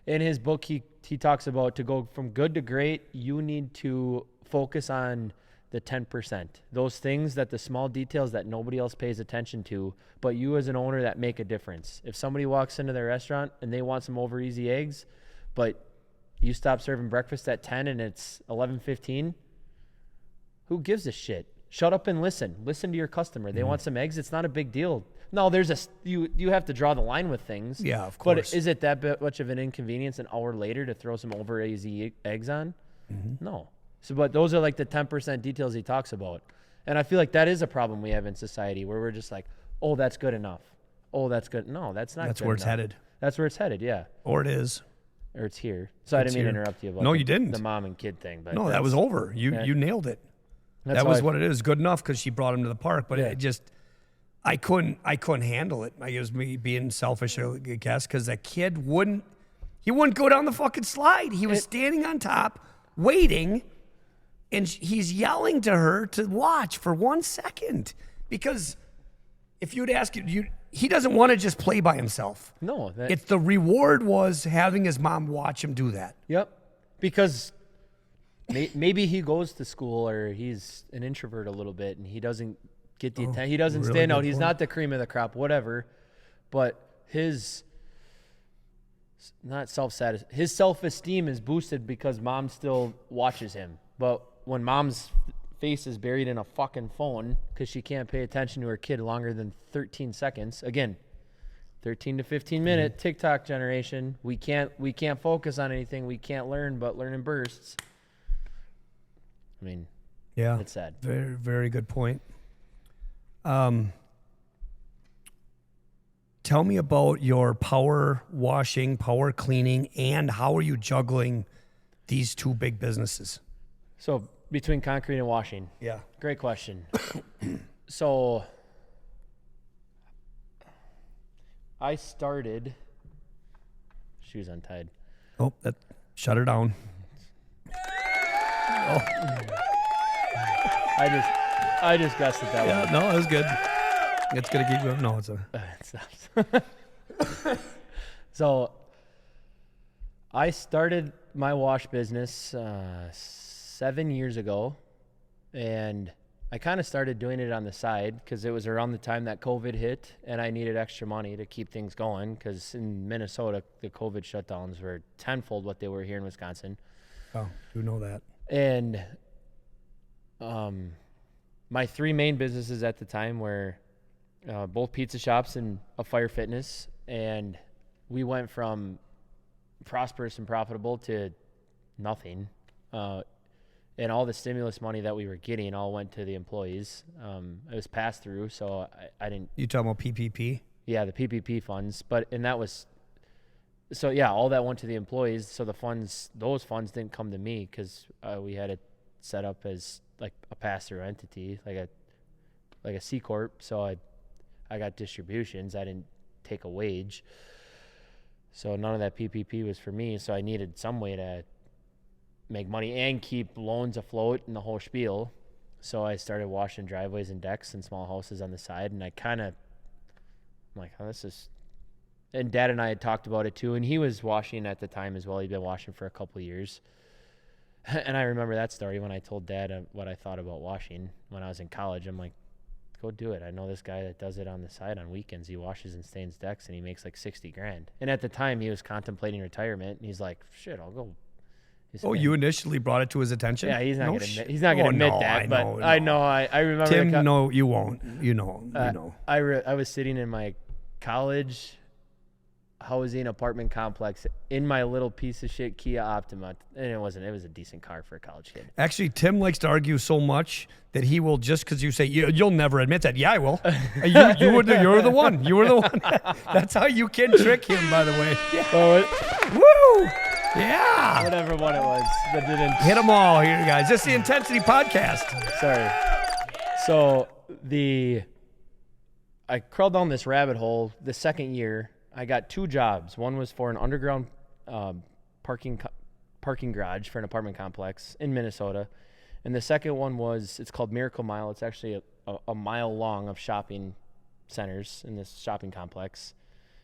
in his book, he talks about to go from good to great, you need to focus on the 10%. Those things the small details that nobody else pays attention to, but you as an owner that make a difference. If somebody walks into their restaurant and they want some over easy eggs, but you stop serving breakfast at 10 and it's 11:15, who gives a shit? Shut up and listen. Listen to your customer. They want some eggs. It's not a big deal. No, you have to draw the line with things. Yeah, of course. But is it that much of an inconvenience an hour later to throw some over easy eggs on? No. So, but those are like the 10% details he talks about. And I feel like that is a problem we have in society where we're just like, oh, that's good enough. Oh, that's good. No, that's not That's good where it's enough. headed. That's where it's headed, yeah. Or it is. Or it's here. So I didn't mean to interrupt you about No, you didn't. the mom and kid thing. But No, that was over. You nailed it. That how was I- what it is. Good enough because she brought him to the park, but Yeah. it just, I couldn't handle it. It was me being selfish, I guess, because that kid wouldn't go down the fucking slide. He was standing on top, waiting, and he's yelling to her to watch for 1 second. Because if you'd ask he doesn't want to just play by himself. No. It's the reward was having his mom watch him do that. Yep. Because maybe he goes to school or he's an introvert a little bit and he doesn't get the attention. He doesn't really stand good out. He's point. not the cream of the crop, whatever. But his self-esteem is boosted because mom still watches him. But when mom's face is buried in a fucking phone because she can't pay attention to her kid longer than 13 seconds, again, 13 to 15 minute TikTok generation. We can't focus on anything. We can't learn but learn in bursts. I mean, Yeah. it's sad. Very, very good point. Tell me about your power washing, power cleaning, and how are you juggling these two big businesses? So between concrete and washing. Yeah. Great question. So I started. Shoes untied. Oh, shut her down. Oh, I just guessed that yeah, one. no, it was good. It's gonna keep going. No, it's a. It stops. So I started my wash business 7 years ago, and I kind of started doing it on the side because it was around the time that COVID hit, and I needed extra money to keep things going because in Minnesota, the COVID shutdowns were tenfold what they were here in Wisconsin. Oh, you know that. And my three main businesses at the time were both pizza shops and a fire fitness, and we went from prosperous and profitable to nothing. And all the stimulus money that we were getting all went to the employees. It was passed through, so I didn't. You talking about PPP? Yeah, the PPP funds, and that was. So yeah, all that went to the employees. So those funds didn't come to me because we had it set up as like a pass-through entity, like a C corp. So I got distributions. I didn't take a wage. So none of that PPP was for me. So I needed some way to make money and keep loans afloat and the whole spiel. So I started washing driveways and decks and small houses on the side. And I'm like, oh, this is, and Dad and I had talked about it too. And he was washing at the time as well. He'd been washing for a couple of years. And I remember that story when I told Dad what I thought about washing when I was in college. I'm like, go do it. I know this guy that does it on the side on weekends. He washes and stains decks and he makes like $60,000. And at the time he was contemplating retirement. And he's like, shit, I'll go. Oh, you initially brought it to his attention? Yeah, he's not going to admit that, but I know. I remember. Tim, no, you won't. You know. I was sitting in my college housing apartment complex in my little piece of shit Kia Optima, and it was a decent car for a college kid. Actually, Tim likes to argue so much that he will, just because you say you'll never admit that. Yeah, I will. You're the one. You were the one. That's how you can trick him, by the way. Yeah. Woo! Yeah. Whatever one it was that didn't hit them all here, guys. Just the Intensity Podcast. Sorry. So I crawled down this rabbit hole the second year. I got two jobs. One was for an underground parking garage for an apartment complex in Minnesota. And the second one it's called Miracle Mile. It's actually a mile long of shopping centers in this shopping complex.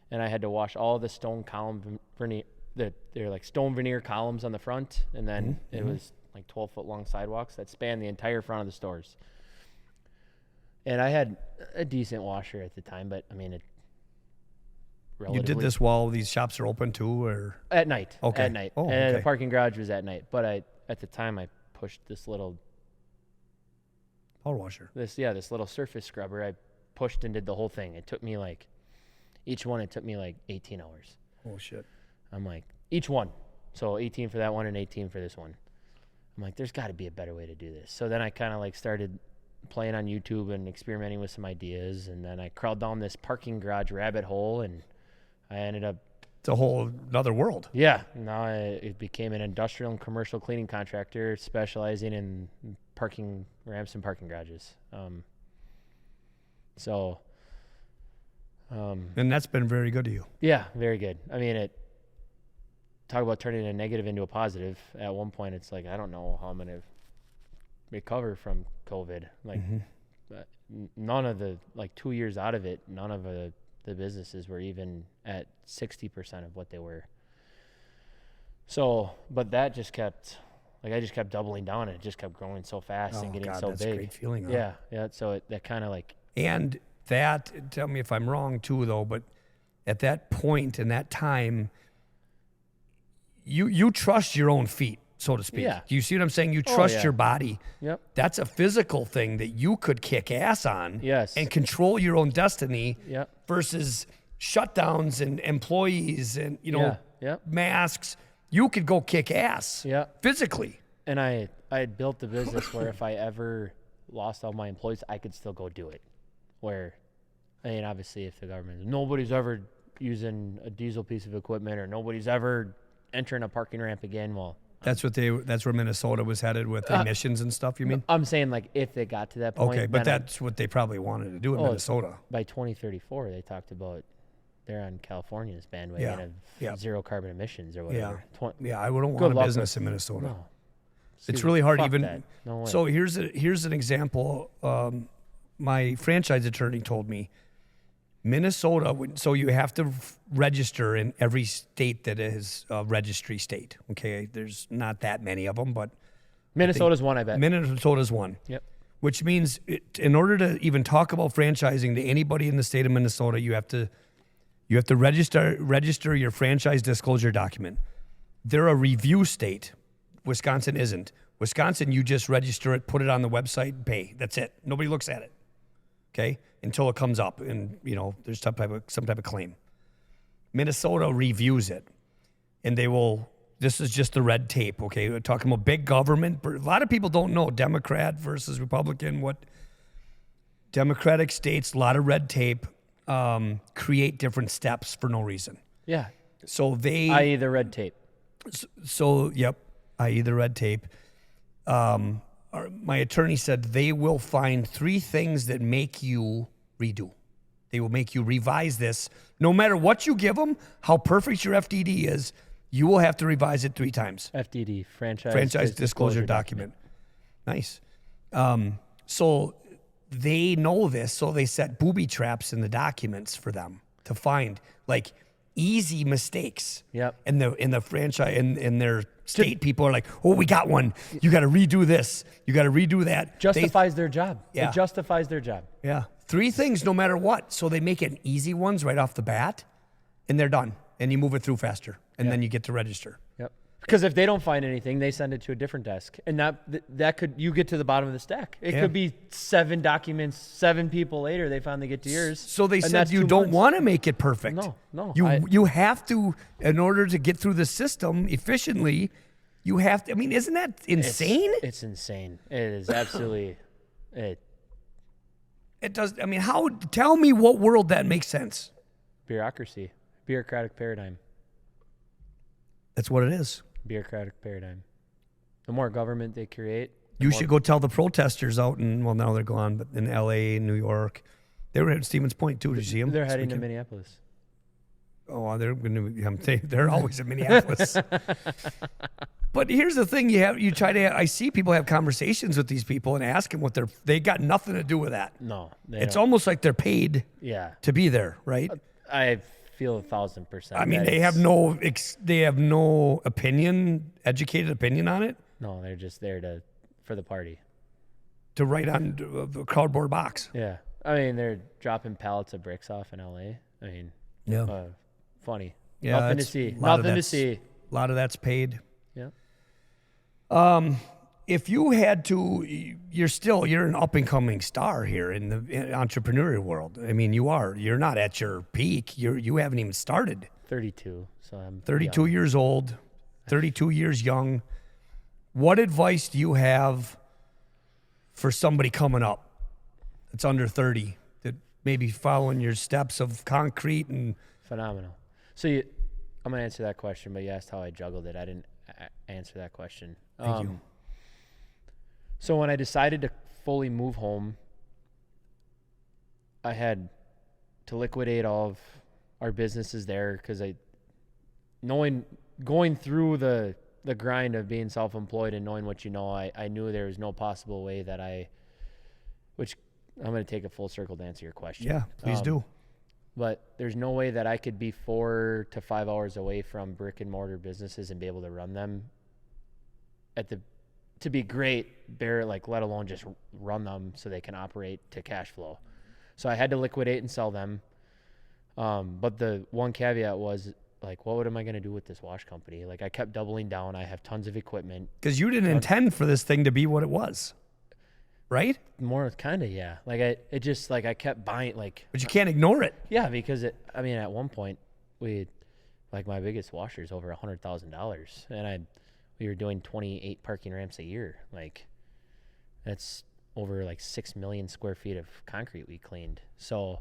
And I had to wash all the stone column veneer. They're like stone veneer columns on the front. And then it was like 12-foot long sidewalks that span the entire front of the stores. And I had a decent washer at the time, but I mean, you did this while these shops are open too, or at night? Okay. At night. Oh, and okay. The parking garage was at night. But at the time, I pushed this little power washer. This little surface scrubber. I pushed and did the whole thing. It took me each one. It took me 18 hours. Oh shit! I'm like, each one. So 18 for that one and 18 for this one. I'm like, there's got to be a better way to do this. So then I kind of started playing on YouTube and experimenting with some ideas, and then I crawled down this parking garage rabbit hole, and I ended up. It's a whole another world. Yeah. Now it became an industrial and commercial cleaning contractor specializing in parking ramps and parking garages. And that's been very good to you. Yeah, very good. I mean, talk about turning a negative into a positive. At one point, it's like, I don't know how I'm going to recover from COVID. None of 2 years out of it, none of the businesses were even at 60% of what they were. So, but that just kept, I just kept doubling down, and it just kept growing so fast and getting so that's big. A great feeling. Huh? Yeah, yeah. So that kind of And that, tell me if I'm wrong too, though, but at that point in that time, you trust your own feet, so to speak. Yeah. Do you see what I'm saying? You trust your body. Yep. That's a physical thing that you could kick ass on. Yes. And control your own destiny. Yep. Versus shutdowns and employees and, Yep. masks. You could go kick ass. Yep. Physically. And I had built the business where if I ever lost all my employees, I could still go do it. Where, obviously if the government, nobody's ever using a diesel piece of equipment or nobody's ever entering a parking ramp again, well. That's where Minnesota was headed with emissions and stuff, you mean? I'm saying if they got to that point. Okay, but that's what they probably wanted to do in Minnesota. By 2034, they talked about they're on California's bandwagon of zero carbon emissions or whatever. Yeah, I wouldn't want a business in Minnesota. No. It's really hard even. That. No way. So here's an example. My franchise attorney told me Minnesota, so you have to register in every state that is a registry state. Okay, there's not that many of them, but Minnesota's one, I bet. Minnesota's one. Yep. which means in order to even talk about franchising to anybody in the state of Minnesota, you have to register your franchise disclosure document. They're a review state. Wisconsin isn't. Wisconsin, you just register it, put it on the website, pay. That's it. Nobody looks at it. Okay? Until it comes up and, there's some type of claim. Minnesota reviews it. And this is just the red tape, okay? We're talking about big government. A lot of people don't know Democrat versus Republican. What Democratic states, a lot of red tape, create different steps for no reason. Yeah. So i.e. the red tape. Yep, i.e. the red tape. My attorney said they will find 3 things that make you redo. They will make you revise this. No matter what you give them, how perfect your FDD is, you will have to revise it 3 times. FDD, franchise disclosure document. Nice. So they know this, so they set booby traps in the documents for them to find like easy mistakes. Yep. And the franchise and their state people are like, oh, we got one. You got to redo this. You got to redo that. Justifies their job. Yeah. It justifies their job. Yeah. 3 things no matter what. So they make it easy ones right off the bat, and they're done. And you move it through faster, and then you get to register. Yep. Because if they don't find anything, they send it to a different desk, and that could you get to the bottom of the stack. It could be 7 documents, 7 people later they finally get to yours. So they said you don't want to make it perfect. No. You have to, in order to get through the system efficiently, you have to. I mean, isn't that insane? It's insane. It is absolutely it. It does. I mean, how? Tell me what world that makes sense. Bureaucratic paradigm. That's what it is. Bureaucratic paradigm. The more government they create, you should go tell the protesters out in, well, now they're gone, but in L.A., New York. They were at Stevens Point, too. Did you see them? They're heading to Minneapolis. Oh, they're going to. They're always in Minneapolis. But here's the thing: I see people have conversations with these people and ask them what they got nothing to do with that. No, it's almost like they're paid. To be there, right? I feel 1,000%. I mean, they have no educated opinion on it. No, they're just there for the party. To write on a cardboard box. Yeah, I mean, they're dropping pallets of bricks off in L.A. I mean, funny. Yeah, nothing to see. Nothing to see. A lot of that's paid. Yeah. If you had to, you're an up and coming star here in the entrepreneurial world. I mean, you're not at your peak. You haven't even started. 32. So I'm 32 young. years old, 32 years young. What advice do you have for somebody coming up that's under 30 that maybe following your steps of concrete and phenomenal? So I'm going to answer that question, but you asked how I juggled it. I didn't answer that question. Thank you. So when I decided to fully move home, I had to liquidate all of our businesses there because going through the grind of being self-employed and knowing what I knew there was no possible way that which I'm going to take a full circle to answer your question. Yeah, please do. But there's no way that I could be 4 to 5 hours away from brick and mortar businesses and be able to run them to be great, let alone just run them so they can operate to cash flow. So I had to liquidate and sell them. But the one caveat was what am I going to do with this wash company? I kept doubling down. I have tons of equipment. Because you didn't intend for this thing to be what it was, right? More kind of, yeah. I kept buying, But you can't ignore it. Yeah, because at one point my biggest washer is over $100,000, and we were doing 28 parking ramps a year. That's over 6 million square feet of concrete we cleaned. So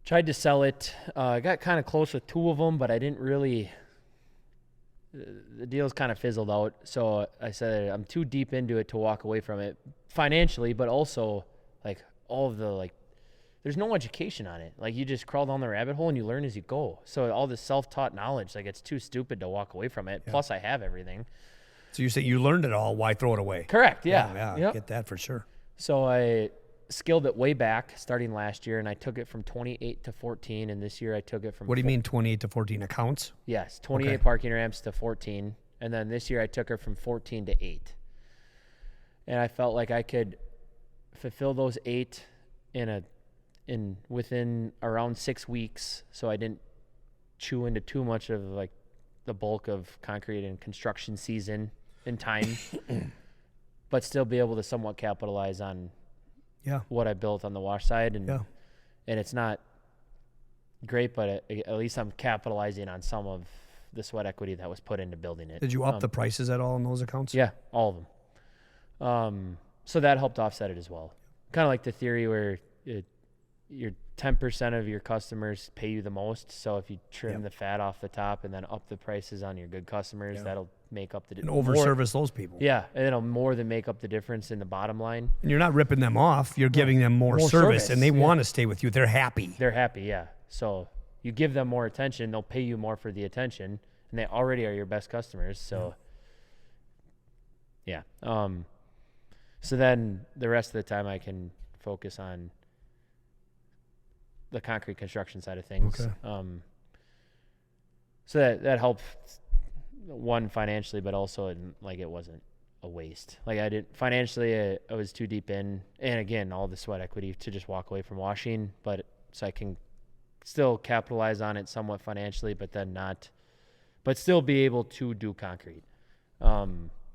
tried to sell it. I got kind of close with 2 of them, but I didn't really. The deals kind of fizzled out. So I said I'm too deep into it to walk away from it financially, but also all of the there's no education on it. You just crawl down the rabbit hole and you learn as you go. So all this self-taught knowledge, it's too stupid to walk away from it. Yeah. Plus I have everything. So you say you learned it all. Why throw it away? Correct. Yeah. Yeah. Yep. Get that for sure. So I scaled it way back starting last year, and I took it from 28 to 14. And this year I took it from. What do you mean 28 to 14 accounts? Yes. 28 parking ramps to 14. And then this year I took it from 14 to 8. And I felt like I could fulfill those 8 within around 6 weeks, so I didn't chew into too much of like the bulk of concrete and construction season in time, but still be able to somewhat capitalize on what I built on the wash side. And it's not great, but at least I'm capitalizing on some of the sweat equity that was put into building it. Did you up the prices at all in those accounts? Yeah, all of them. So that helped offset it as well. Kind of like the theory where your 10% of your customers pay you the most. So if you trim the fat off the top and then up the prices on your good customers, that'll make up the and over-service those people. Yeah, and it'll more than make up the difference in the bottom line. And you're not ripping them off. You're giving them more service, and they want to stay with you. They're happy. They're happy, yeah. So you give them more attention, they'll pay you more for the attention, and they already are your best customers. So, so then the rest of the time I can focus on the concrete construction side of things. Okay. So that helped, one, financially, but also it wasn't a waste. Like I didn't financially, I was too deep in, and again, all the sweat equity to just walk away from washing, but so I can still capitalize on it somewhat financially, but still be able to do concrete. I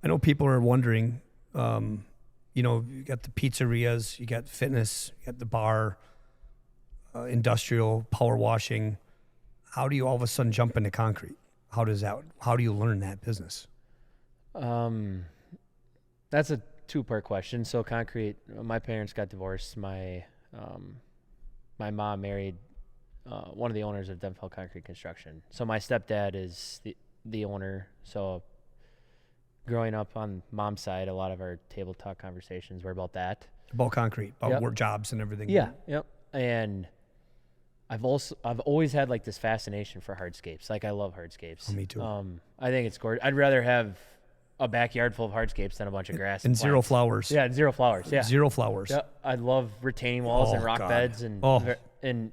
know people are wondering, you got the pizzerias, you got fitness, you got the bar, industrial, power washing. How do you all of a sudden jump into concrete? How do you learn that business? That's a 2-part question. So concrete, my parents got divorced. My mom married one of the owners of Denfeld Concrete Construction. So my stepdad is the owner. So growing up on mom's side, a lot of our table talk conversations were about that. About concrete, about work jobs and everything. Yeah, yep. And I've always had like this fascination for hardscapes. Like I love hardscapes. Oh, me too. I think it's gorgeous. I'd rather have a backyard full of hardscapes than a bunch of grass and plants. Zero flowers. Yeah, and zero flowers. Yeah, zero flowers. Yeah, I love retaining walls and rock beds and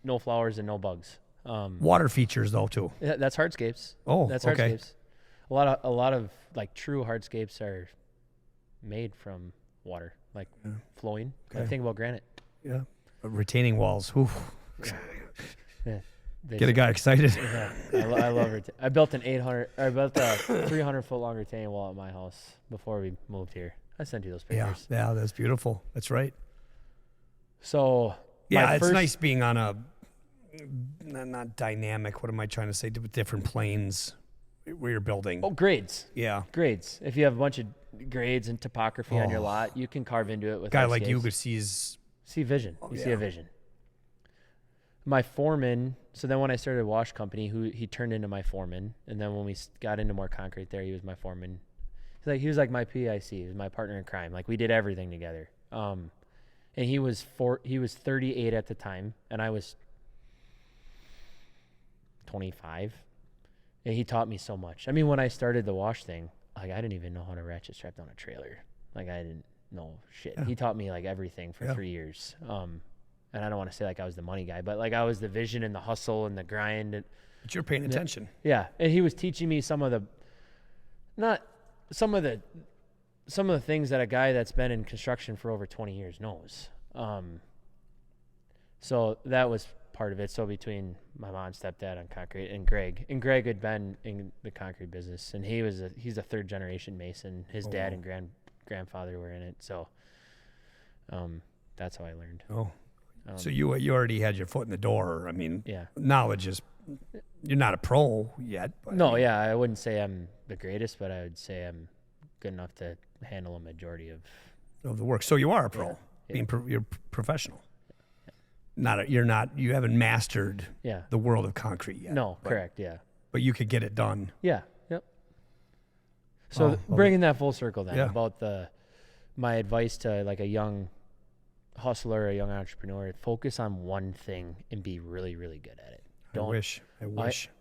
no flowers and no bugs. Water features though too. Yeah, that's hardscapes. Oh, that's okay. hardscapes. A lot of like true hardscapes are made from water, like flowing. Okay. Think about granite. Yeah, retaining walls. Oof. Yeah. Get a guy excited. Yeah, I love it. I built a 300-foot long retaining wall at my house before we moved here. I sent you those pictures. Yeah, that's beautiful. That's right. So it's nice being on a not dynamic. What am I trying to say? Different planes where you're building. Oh, grades. Yeah, grades. If you have a bunch of grades and topography on your lot, you can carve into it with. A guy like you could see vision. You see a vision. My foreman, so then when I started a wash company, he turned into my foreman. And then when we got into more concrete there, he was my foreman. He was like my PIC. He was my partner in crime. Like we did everything together. And he was 38 at the time, and I was 25. And he taught me so much. I mean, when I started the wash thing, like I didn't even know how to ratchet strap down a trailer. Like I didn't know shit. Yeah. He taught me like everything for 3 years. And I don't want to say like I was the money guy, but like I was the vision and the hustle and the grind. But you're paying attention. Yeah. And he was teaching me some of the things that a guy that's been in construction for over 20 years knows. So that was part of it. So between my mom and stepdad on concrete and Greg had been in the concrete business, and he's a 3rd generation mason. His dad and grandfather were in it. So, that's how I learned. Oh. So you already had your foot in the door. I mean, knowledge is, you're not a pro yet. But I wouldn't say I'm the greatest, but I would say I'm good enough to handle a majority of the work. So you are a pro, you're professional. You haven't mastered the world of concrete yet. No, correct, yeah. But you could get it done. Yeah, yep. So bringing that full circle then about my advice to like a young hustler, a young entrepreneur, focus on one thing and be really, really good at it. I wish.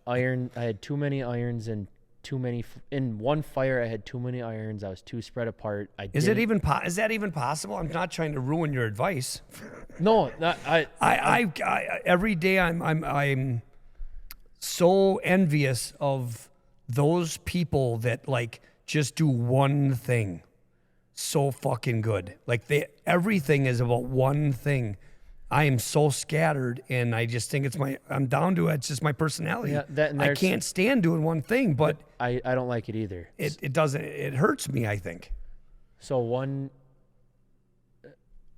I had too many irons and in one fire. I had too many irons. I was too spread apart. Is that even possible? I'm not trying to ruin your advice. No, I every day I'm so envious of those people that like just do one thing. so fucking good. Like everything is about one thing. I am so scattered, and I just think I'm down to it. It's just my personality. Yeah, I can't stand doing one thing, but I don't like it either. It hurts me, I think. So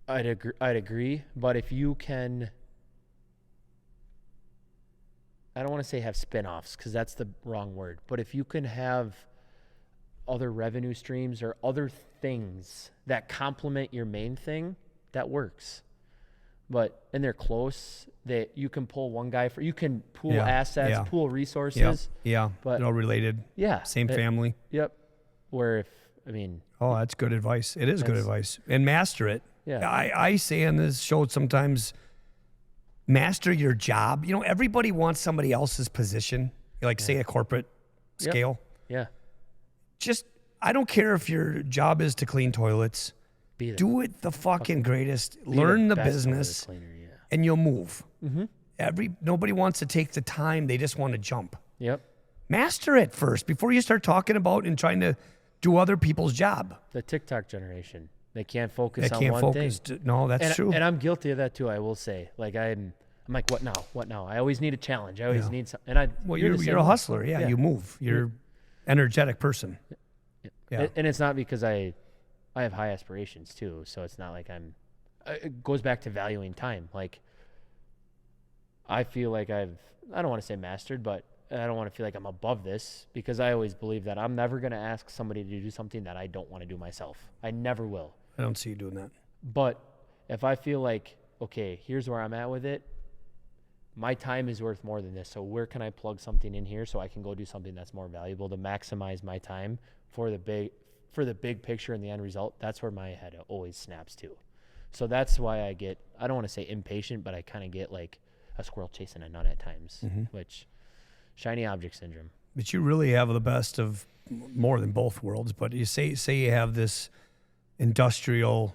I'd agree, but if you can, I don't want to say have spin-offs because that's the wrong word, but if you can have other revenue streams or other things that complement your main thing, that works. And they're close, that you can pull one guy you can pool assets, pool resources. Yeah. But all related. Yeah. Same family. Yep. Oh, that's good advice. It is good advice. And master it. Yeah. I say on this show sometimes, master your job. Everybody wants somebody else's position, like say a corporate scale. Yeah. I don't care if your job is to clean toilets. Do it the fucking greatest. Learn the business, and you'll move. Mm-hmm. Nobody wants to take the time. They just want to jump. Yep. Master it first before you start talking about and trying to do other people's job. The TikTok generation, they can't focus on one thing. No, that's true. And I'm guilty of that too. I will say, like I'm like, what now? What now? I always need a challenge. I always need something. You're a hustler. Yeah, you move. You're an energetic person. Yeah. And it's not because I have high aspirations too. So it's not like it goes back to valuing time. Like I feel like I don't want to say mastered, but I don't want to feel like I'm above this because I always believe that I'm never going to ask somebody to do something that I don't want to do myself. I never will. I don't see you doing that. But if I feel like, okay, here's where I'm at with it, my time is worth more than this. So where can I plug something in here so I can go do something that's more valuable to maximize my time for the big picture and the end result? That's where my head always snaps to. So that's why I don't want to say impatient, but I kind of get like a squirrel chasing a nut at times, which shiny object syndrome. But you really have the best of more than both worlds. But you say you have this industrial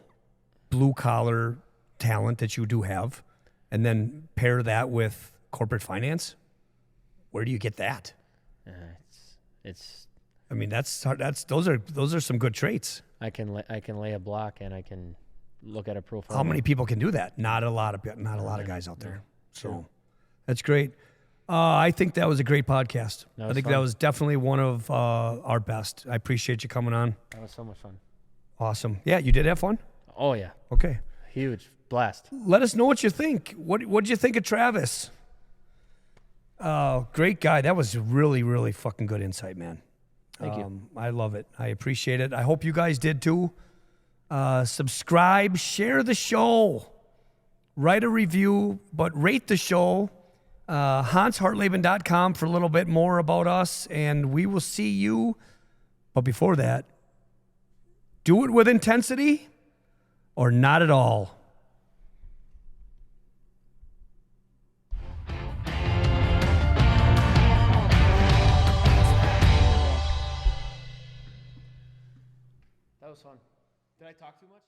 blue collar talent that you do have, and then pair that with corporate finance. Where do you get that? It's. I mean, those are some good traits. I can lay a block and I can look at a profile. How many people can do that? Not a lot of guys out there. So that's great. I think that was a great podcast. I think that was definitely one of our best. I appreciate you coming on. That was so much fun. Awesome. Yeah, you did have fun? Oh, yeah. Okay. Huge blast. Let us know what you think. What did you think of Travis? Great guy. That was really, really fucking good insight, man. Thank you. I love it. I appreciate it. I hope you guys did too. Subscribe, share the show, write a review, but rate the show. HansHartleben.com for a little bit more about us, and we will see you. But before that, do it with intensity or not at all. That was fun. Did I talk too much?